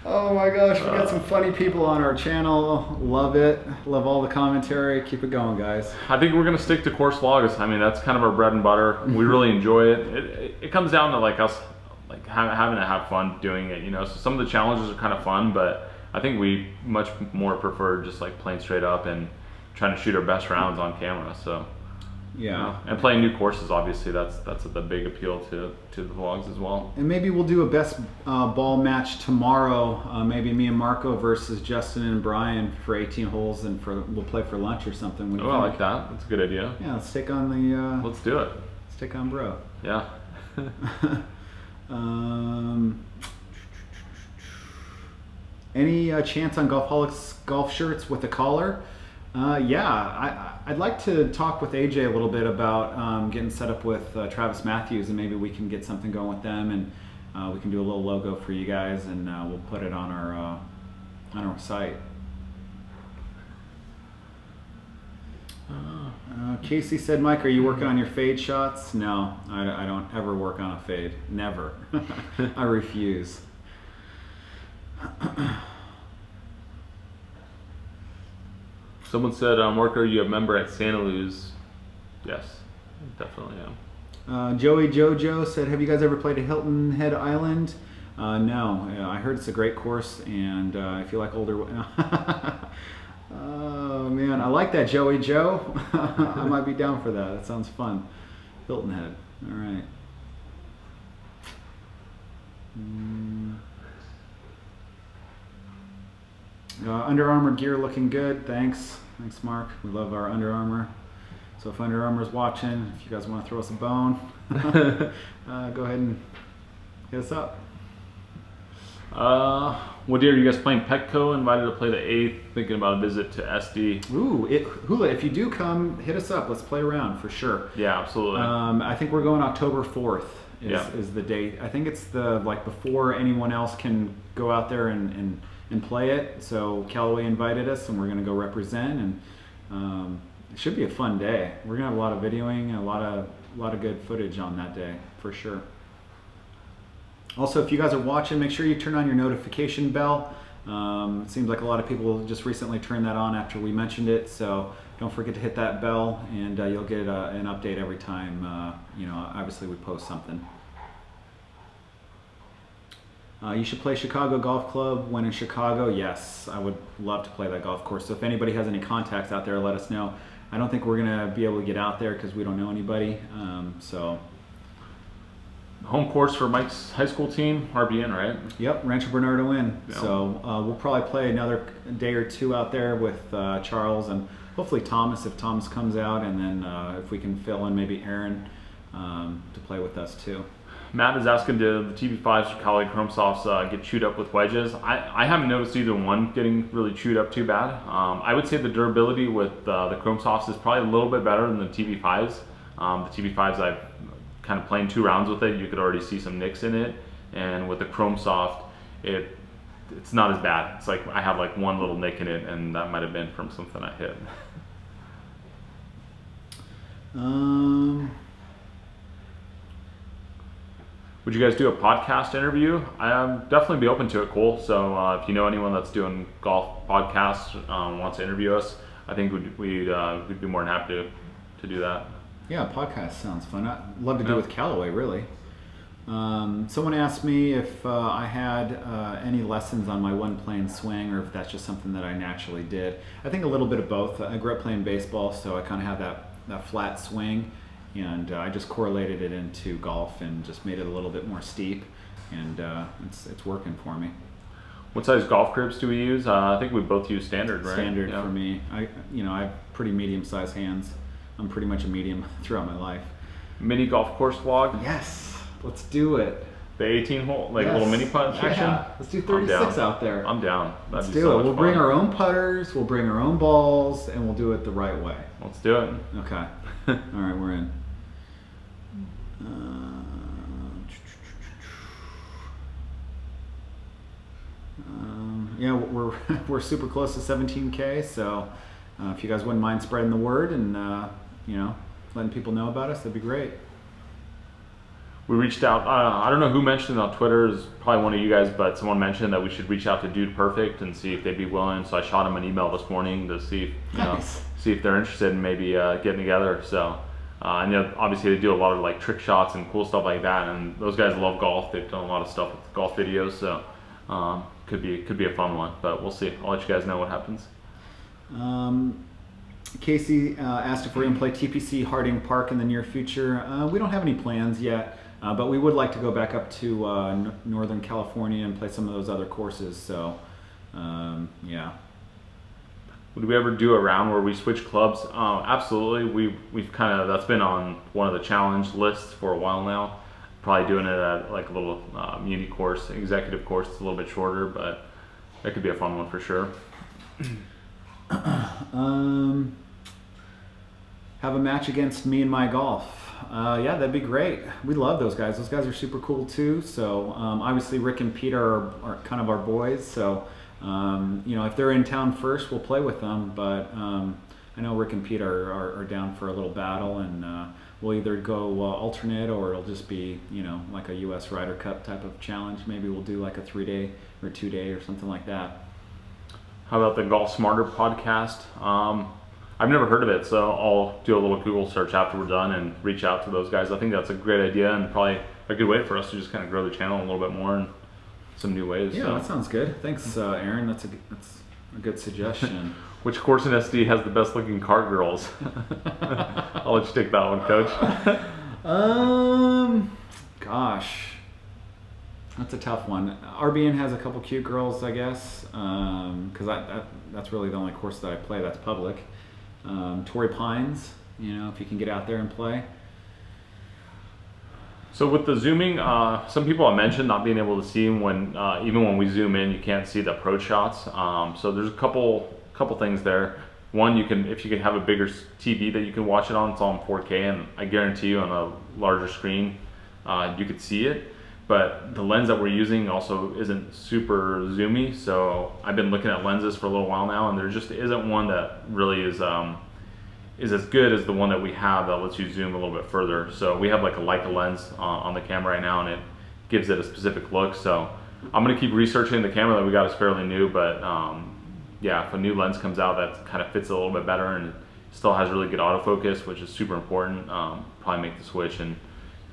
Oh my gosh, we got some funny people on our channel. Love it. Love all the commentary. Keep it going, guys. I think we're going to stick to course vlogs. I mean, that's kind of our bread and butter. We really enjoy it. It comes down to us having to have fun doing it, So some of the challenges are kind of fun, but I think we much more prefer just playing straight up and trying to shoot our best rounds on camera. So yeah, and playing new courses, obviously that's the big appeal to the vlogs as well. And maybe we'll do a best ball match tomorrow. Maybe me and Marco versus Justin and Brian for 18 holes, and we'll play for lunch or something. I like that. That's a good idea. Yeah, let's take on the. Let's do it. Let's take on bro. Yeah. Any chance on Golfholics golf shirts with a collar? Yeah, I'd like to talk with AJ a little bit about getting set up with Travis Matthews, and maybe we can get something going with them, and we can do a little logo for you guys, and we'll put it on our site. Casey said, Mike, are you working on your fade shots? No, I don't ever work on a fade. Never. I refuse. Someone said, Mark, are you a member at Santa Luz? Yes, definitely am. Joey Jojo said, have you guys ever played at Hilton Head Island? No, I heard it's a great course, and if you like older... Oh man, I like that, Joey Joe. I might be down for that. That sounds fun. Hilton Head. All right. Under Armour gear looking good. Thanks, Mark. We love our Under Armour. So if Under Armour's watching, if you guys want to throw us a bone, go ahead and hit us up. What day are you guys playing? Petco invited to play the 8th. Thinking about a visit to SD. Ooh, Hula, if you do come, hit us up. Let's play around for sure. Yeah, absolutely. I think we're going October 4th is the date. I think it's the before anyone else can go out there and play it. So Callaway invited us, and we're going to go represent, and it should be a fun day. We're going to have a lot of videoing and a lot of good footage on that day for sure. Also, if you guys are watching, make sure you turn on your notification bell. It seems like a lot of people just recently turned that on after we mentioned it, so don't forget to hit that bell, and you'll get an update every time obviously we post something. You should play Chicago Golf Club when in Chicago. Yes, I would love to play that golf course. So if anybody has any contacts out there, let us know. I don't think we're going to be able to get out there because we don't know anybody. Home course for Mike's high school team, RBN, right? Yep, Rancho Bernardo Inn. Yeah. So we'll probably play another day or two out there with Charles and hopefully Thomas if Thomas comes out, and then if we can fill in maybe Aaron to play with us too. Matt is asking, do the TB5s or Cali Chrome Softs get chewed up with wedges? I haven't noticed either one getting really chewed up too bad. I would say the durability with the Chrome Softs is probably a little bit better than the TB5s. The TB5s, I've kind of playing 2 rounds with it, you could already see some nicks in it, and with the Chrome Soft, it's not as bad. It's like I have like one little nick in it, and that might have been from something I hit. Would you guys do a podcast interview? I'd definitely be open to it, Cole. So if you know anyone that's doing golf podcasts, wants to interview us, I think we'd be more than happy to do that. Yeah, podcast sounds fun. I'd love to do it with Callaway, really. Someone asked me if I had any lessons on my one-plane swing, or if that's just something that I naturally did. I think a little bit of both. I grew up playing baseball, so I kind of have that flat swing, and I just correlated it into golf and just made it a little bit more steep, and it's working for me. What size golf grips do we use? I think we both use standard, right? Standard for me. I have pretty medium-sized hands. I'm pretty much a medium throughout my life. Mini golf course vlog? Yes, let's do it. The 18 hole, little mini putt action? Yeah, let's do 36 out there. I'm down. Let's do it. We'll bring our own putters, we'll bring our own balls, and we'll do it the right way. Let's do it. Okay. All right, we're in. Yeah, we're super close to 17K, so if you guys wouldn't mind spreading the word and letting people know about us, that'd be great. We reached out. I don't know who mentioned it on Twitter. It's probably one of you guys, but someone mentioned that we should reach out to Dude Perfect and see if they'd be willing. So I shot them an email this morning to see if they're interested in maybe getting together. So I know obviously they do a lot of like trick shots and cool stuff like that, and those guys love golf. They've done a lot of stuff with golf videos, so could be a fun one. But we'll see. I'll let you guys know what happens. Casey asked if we're going to play TPC Harding Park in the near future. We don't have any plans yet, but we would like to go back up to Northern California and play some of those other courses. So, yeah. Would we ever do a round where we switch clubs? Absolutely. We've kind of, that's been on one of the challenge lists for a while now. Probably doing it at like a little muni course, executive course. It's a little bit shorter, but that could be a fun one for sure. Have a match against me and my golf. Yeah, that'd be great. We love those guys. Those guys are super cool too. So obviously Rick and Pete are kind of our boys. So if they're in town first, we'll play with them. But I know Rick and Pete are down for a little battle, and we'll either go alternate, or it'll just be like a U.S. Ryder Cup type of challenge. Maybe we'll do like a 3-day or 2-day or something like that. How about the Golf Smarter podcast? I've never heard of it, so I'll do a little Google search after we're done and reach out to those guys. I think that's a great idea and probably a good way for us to just kind of grow the channel a little bit more in some new ways. Yeah, that sounds good. Thanks, Aaron. That's a good suggestion. Which course in SD has the best looking car girls? I'll let you take that one, Coach. Gosh. That's a tough one. RBN has a couple cute girls, I guess, because that's really the only course that I play that's public. Torrey Pines if you can get out there and play. So with the zooming, some people have mentioned not being able to see when, even when we zoom in, you can't see the approach shots. So there's a couple things there. One, if you can have a bigger TV that you can watch it on, it's all in 4K, and I guarantee you on a larger screen, you could see it. But the lens that we're using also isn't super zoomy. So I've been looking at lenses for a little while now, and there just isn't one that really is as good as the one that we have that lets you zoom a little bit further. So we have like a Leica lens on the camera right now, and it gives it a specific look. So I'm gonna keep researching. The camera that we got is fairly new, but yeah, if a new lens comes out that kind of fits a little bit better and still has really good autofocus, which is super important, probably make the switch and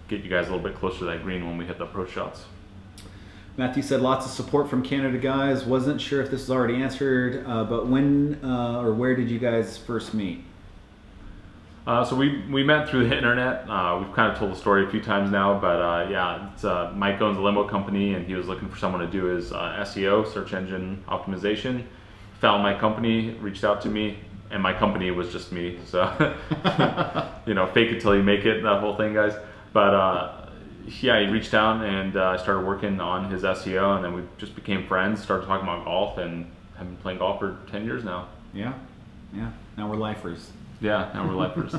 get you guys a little bit closer to that green when we hit the approach shots. Matthew said lots of support from Canada guys. Wasn't sure if this was already answered, but when or where did you guys first meet? So we met through the internet. We've kind of told the story a few times now, but yeah, it's, Mike owns a limo company, and he was looking for someone to do his SEO, search engine optimization. Found my company, reached out to me, and my company was just me. So, fake it till you make it, that whole thing, guys. But yeah, he reached out, and I started working on his SEO, and then we just became friends, started talking about golf, and have been playing golf for 10 years now. Yeah. Now we're lifers. Yeah, now we're lifers.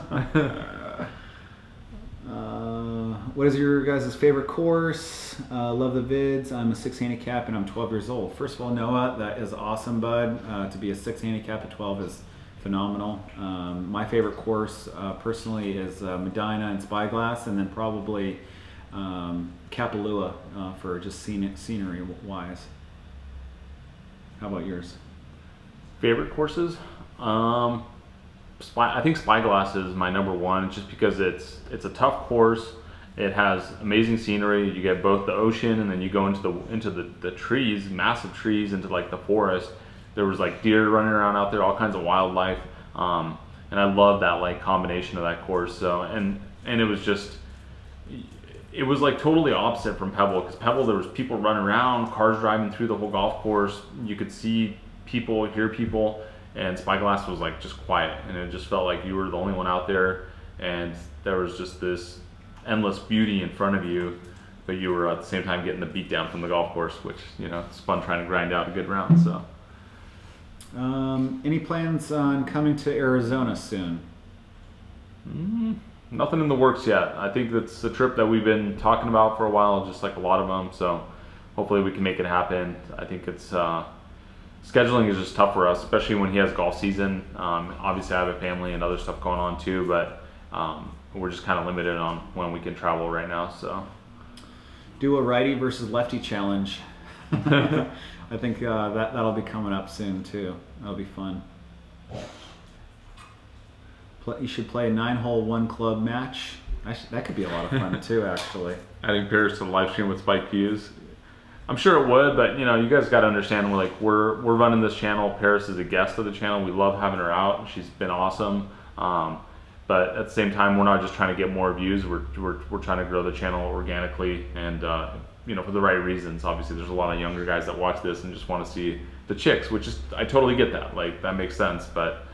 What is your guys' favorite course? Love the vids. I'm a 6 handicap and I'm 12 years old. First of all, Noah, that is awesome, bud. To be a 6 handicap at 12 is phenomenal. My favorite course personally is Medina and Spyglass, and then probably Kapalua for just scenery wise. How about yours? Favorite courses? I think Spyglass is my number one, just because it's a tough course. It has amazing scenery. You get both the ocean, and then you go into the trees, massive trees, into like the forest. There was like deer running around out there, all kinds of wildlife, and I love that like combination of that course. So and it was like totally opposite from Pebble, because Pebble, there was people running around, cars driving through the whole golf course. You could see people, hear people. And Spyglass was like just quiet, and it just felt like you were the only one out there, and there was just this endless beauty in front of you, but you were at the same time getting the beat down from the golf course, which, it's fun trying to grind out a good round. So any plans on coming to Arizona soon? Nothing in the works yet. I think that's a trip that we've been talking about for a while, just like a lot of them, so hopefully we can make it happen. I think it's scheduling is just tough for us, especially when he has golf season. Obviously, I have a family and other stuff going on too, but we're just kind of limited on when we can travel right now. So, do a righty versus lefty challenge. I think that'll be coming up soon too. That'll be fun. You should play a 9-hole 1-club match. That could be a lot of fun too, actually. Adding pairs to the live stream with Spike Hughes. I'm sure it would, but you guys got to understand, we're running this channel. Paris is a guest of the channel. We love having her out. She's been awesome. But at the same time, we're not just trying to get more views. We're trying to grow the channel organically, and for the right reasons. Obviously, there's a lot of younger guys that watch this and just want to see the chicks, which is, I totally get that. Like, that makes sense, but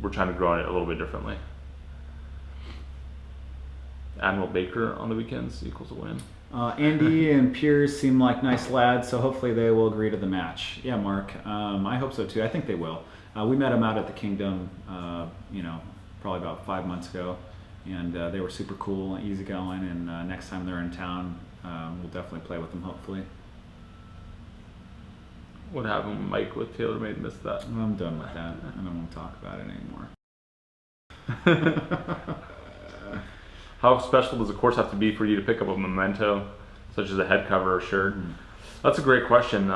we're trying to grow it a little bit differently. Admiral Baker on the weekends equals a win. Andy and Piers seem like nice lads, so hopefully they will agree to the match. Yeah, Mark, I hope so too. I think they will. We met them out at the Kingdom, probably about 5 months ago, and they were super cool, easygoing, and next time they're in town, we'll definitely play with them, hopefully. What happened with Mike with TaylorMade? Missed that. I'm done with that. I don't want to talk about it anymore. How special does a course have to be for you to pick up a memento, such as a head cover or shirt? That's a great question.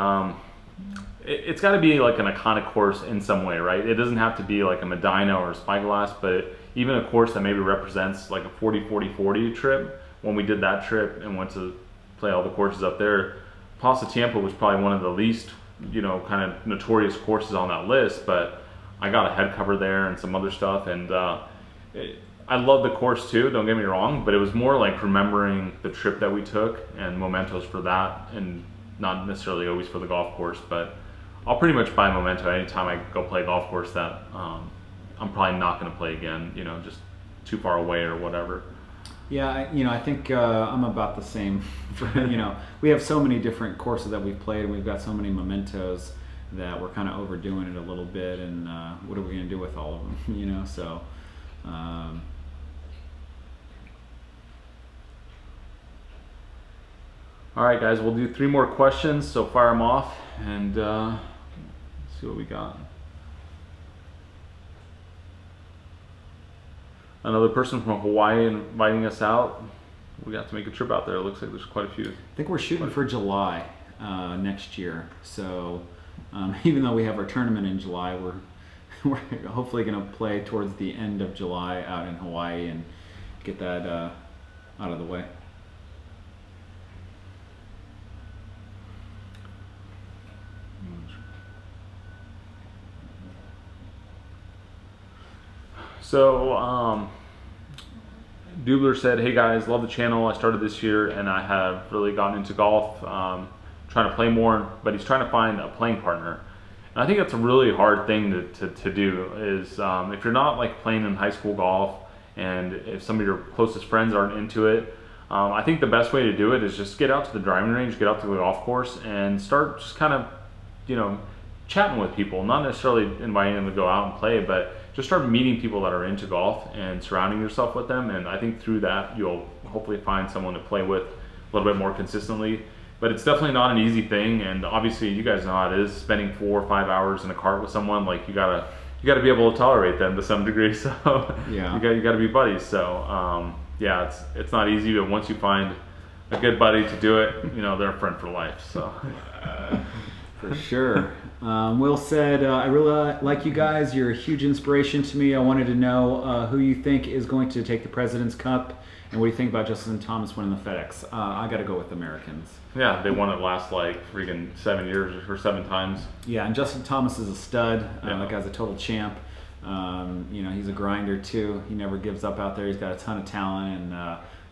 It's got to be like an iconic course in some way, right? It doesn't have to be like a Medina or a Spyglass, but even a course that maybe represents like a 40-40-40 trip. When we did that trip and went to play all the courses up there, Pasatiempo was probably one of the least, kind of notorious courses on that list, but I got a head cover there and some other stuff, and I love the course too, don't get me wrong, but it was more like remembering the trip that we took and mementos for that, and not necessarily always for the golf course, but I'll pretty much buy a memento anytime I go play a golf course that I'm probably not going to play again. Just too far away or whatever. Yeah, I think I'm about the same. We have so many different courses that we've played, and we've got so many mementos that we're kind of overdoing it a little bit. And what are we going to do with all of them? So. All right, guys, we'll do 3 more questions. So fire them off and see what we got. Another person from Hawaii inviting us out. We got to make a trip out there. It looks like there's quite a few. I think we're shooting for July next year. So even though we have our tournament in July, we're hopefully going to play towards the end of July out in Hawaii and get that out of the way. So, Dubler said, "Hey guys, love the channel. I started this year and I have really gotten into golf, trying to play more, but he's trying to find a playing partner." And I think that's a really hard thing to do is if you're not like playing in high school golf and if some of your closest friends aren't into it, I think the best way to do it is just get out to the driving range, get out to the golf course and start just kind of, chatting with people, not necessarily inviting them to go out and play, but just start meeting people that are into golf and surrounding yourself with them. And I think through that, you'll hopefully find someone to play with a little bit more consistently. But it's definitely not an easy thing. And obviously you guys know how it is, spending 4 or 5 hours in a cart with someone, like you gotta be able to tolerate them to some degree. So yeah, you gotta be buddies. So yeah, it's not easy, but once you find a good buddy to do it, they're a friend for life. So for sure. Will said, I really like you guys. You're a huge inspiration to me. I wanted to know who you think is going to take the President's Cup, and what do you think about Justin Thomas winning the FedEx? I got to go with Americans. Yeah, they won it last like freaking 7 years or 7 times. Yeah, and Justin Thomas is a stud. Yeah. That guy's a total champ. He's a grinder too. He never gives up out there. He's got a ton of talent, and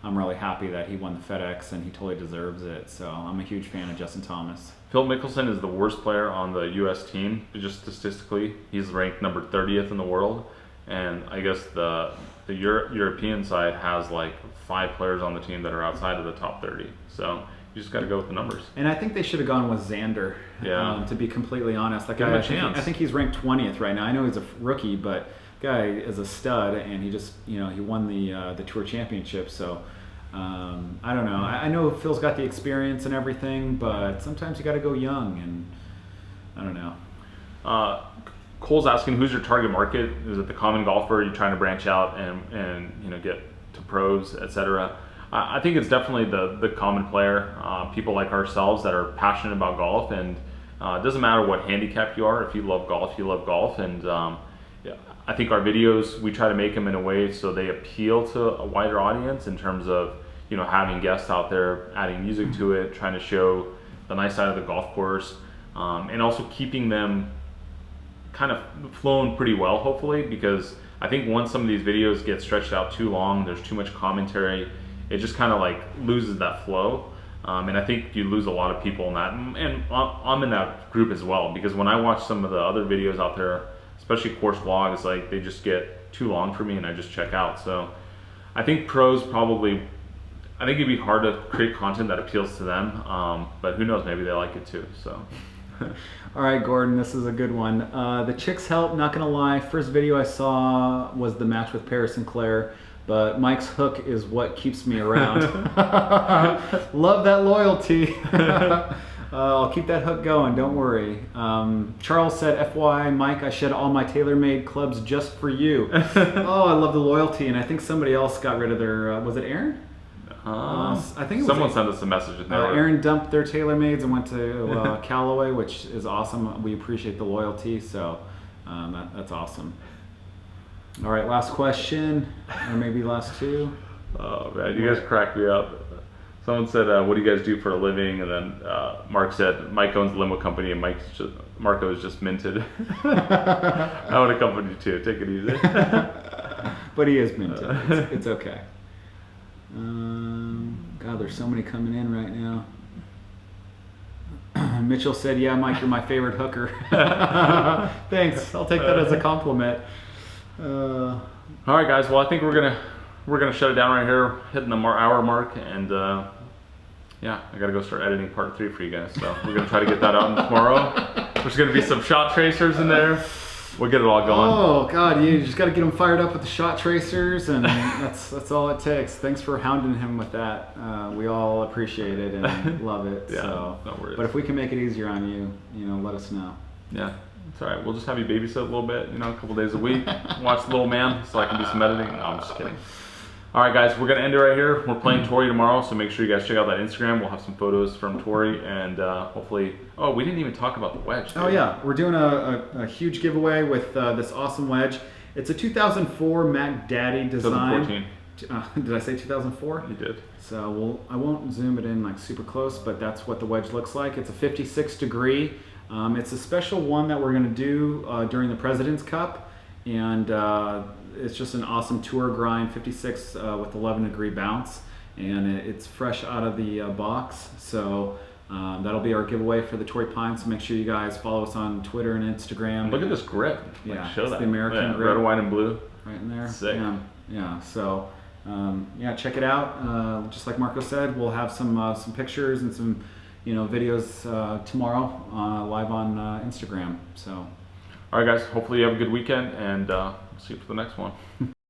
I'm really happy that he won the FedEx, and he totally deserves it. So I'm a huge fan of Justin Thomas. Phil Mickelson is the worst player on the U.S. team, just statistically. He's ranked number 30th in the world, and I guess the European side has like 5 players on the team that are outside of the top 30. So you just got to go with the numbers. And I think they should have gone with Xander. Yeah. To be completely honest, that Give guy, him a chance. I think he's ranked 20th right now. I know he's a rookie, but guy is a stud, and he just he won the Tour Championship. So. I don't know. I know Phil's got the experience and everything, but sometimes you got to go young, and I don't know. Cole's asking, who's your target market? Is it the common golfer? Are you trying to branch out and get to pros, etc.? I think it's definitely the common player, people like ourselves that are passionate about golf, and it doesn't matter what handicap you are. If you love golf, you love golf, and I think our videos, we try to make them in a way so they appeal to a wider audience in terms of, having guests out there, adding music to it, trying to show the nice side of the golf course, and also keeping them kind of flowing pretty well, hopefully, because I think once some of these videos get stretched out too long, there's too much commentary, it just kind of like loses that flow. And I think you lose a lot of people in that, and I'm in that group as well, because when I watch some of the other videos out there, especially course vlogs, like they just get too long for me and I just check out. So I think pros probably, I think it'd be hard to create content that appeals to them, but who knows, maybe they like it too. So all right, Gordon, this is a good one. The chicks help, not gonna lie. First video I saw was the match with Paris and Claire, but Mike's hook is what keeps me around. Love that loyalty. I'll keep that hook going, don't worry. Charles said, FYI, Mike, I shed all my TaylorMade clubs just for you. Oh, I love the loyalty, and I think somebody else got rid of their, was it Aaron? I think someone sent us a message. Aaron dumped their TaylorMades and went to Callaway, which is awesome. We appreciate the loyalty, so that's awesome. All right, last question, or maybe last 2. Oh man, you guys crack me up. Someone said, what do you guys do for a living? And then Mark said, Mike owns a limo company and Marco is just minted. I own a company too, take it easy. But he is minted, it's okay. God, there's so many coming in right now. Mitchell said, yeah, Mike, you're my favorite hooker. Thanks, I'll take that as a compliment. All right, guys. Well, I think we're gonna shut it down right here, hitting the hour mark, and yeah, I gotta go start editing part 3 for you guys. So we're gonna try to get that out tomorrow. There's gonna be some shot tracers in there. We'll get it all going. Oh God, you just gotta get them fired up with the shot tracers, and that's all it takes. Thanks for hounding him with that. We all appreciate it and love it. Yeah, so. no worries. But if we can make it easier on you, let us know. Yeah, it's all right. We'll just have you babysit a little bit, a couple days a week. Watch the little man so I can do some editing. No, I'm just kidding. All right, guys, we're going to end it right here. We're playing Tori tomorrow, so make sure you guys check out that Instagram. We'll have some photos from Tori, and hopefully... Oh, we didn't even talk about the wedge, dude. Oh, yeah. We're doing a huge giveaway with this awesome wedge. It's a 2004 Mac Daddy design. 2014. Did I say 2004? You did. So I won't zoom it in like super close, but that's what the wedge looks like. It's a 56 degree. It's a special one that we're going to do during the President's Cup, and it's just an awesome tour grind, 56 with 11 degree bounce, and it's fresh out of the box. So that'll be our giveaway for the Torrey Pine. So make sure you guys follow us on Twitter and Instagram. Look at this grip. Yeah, show it's that. the American grip. Red, white, and blue. Right in there. Sick. Yeah. So yeah, check it out. Just like Marco said, we'll have some pictures and some videos tomorrow live on Instagram. So. All right, guys. Hopefully you have a good weekend, and see you for the next one.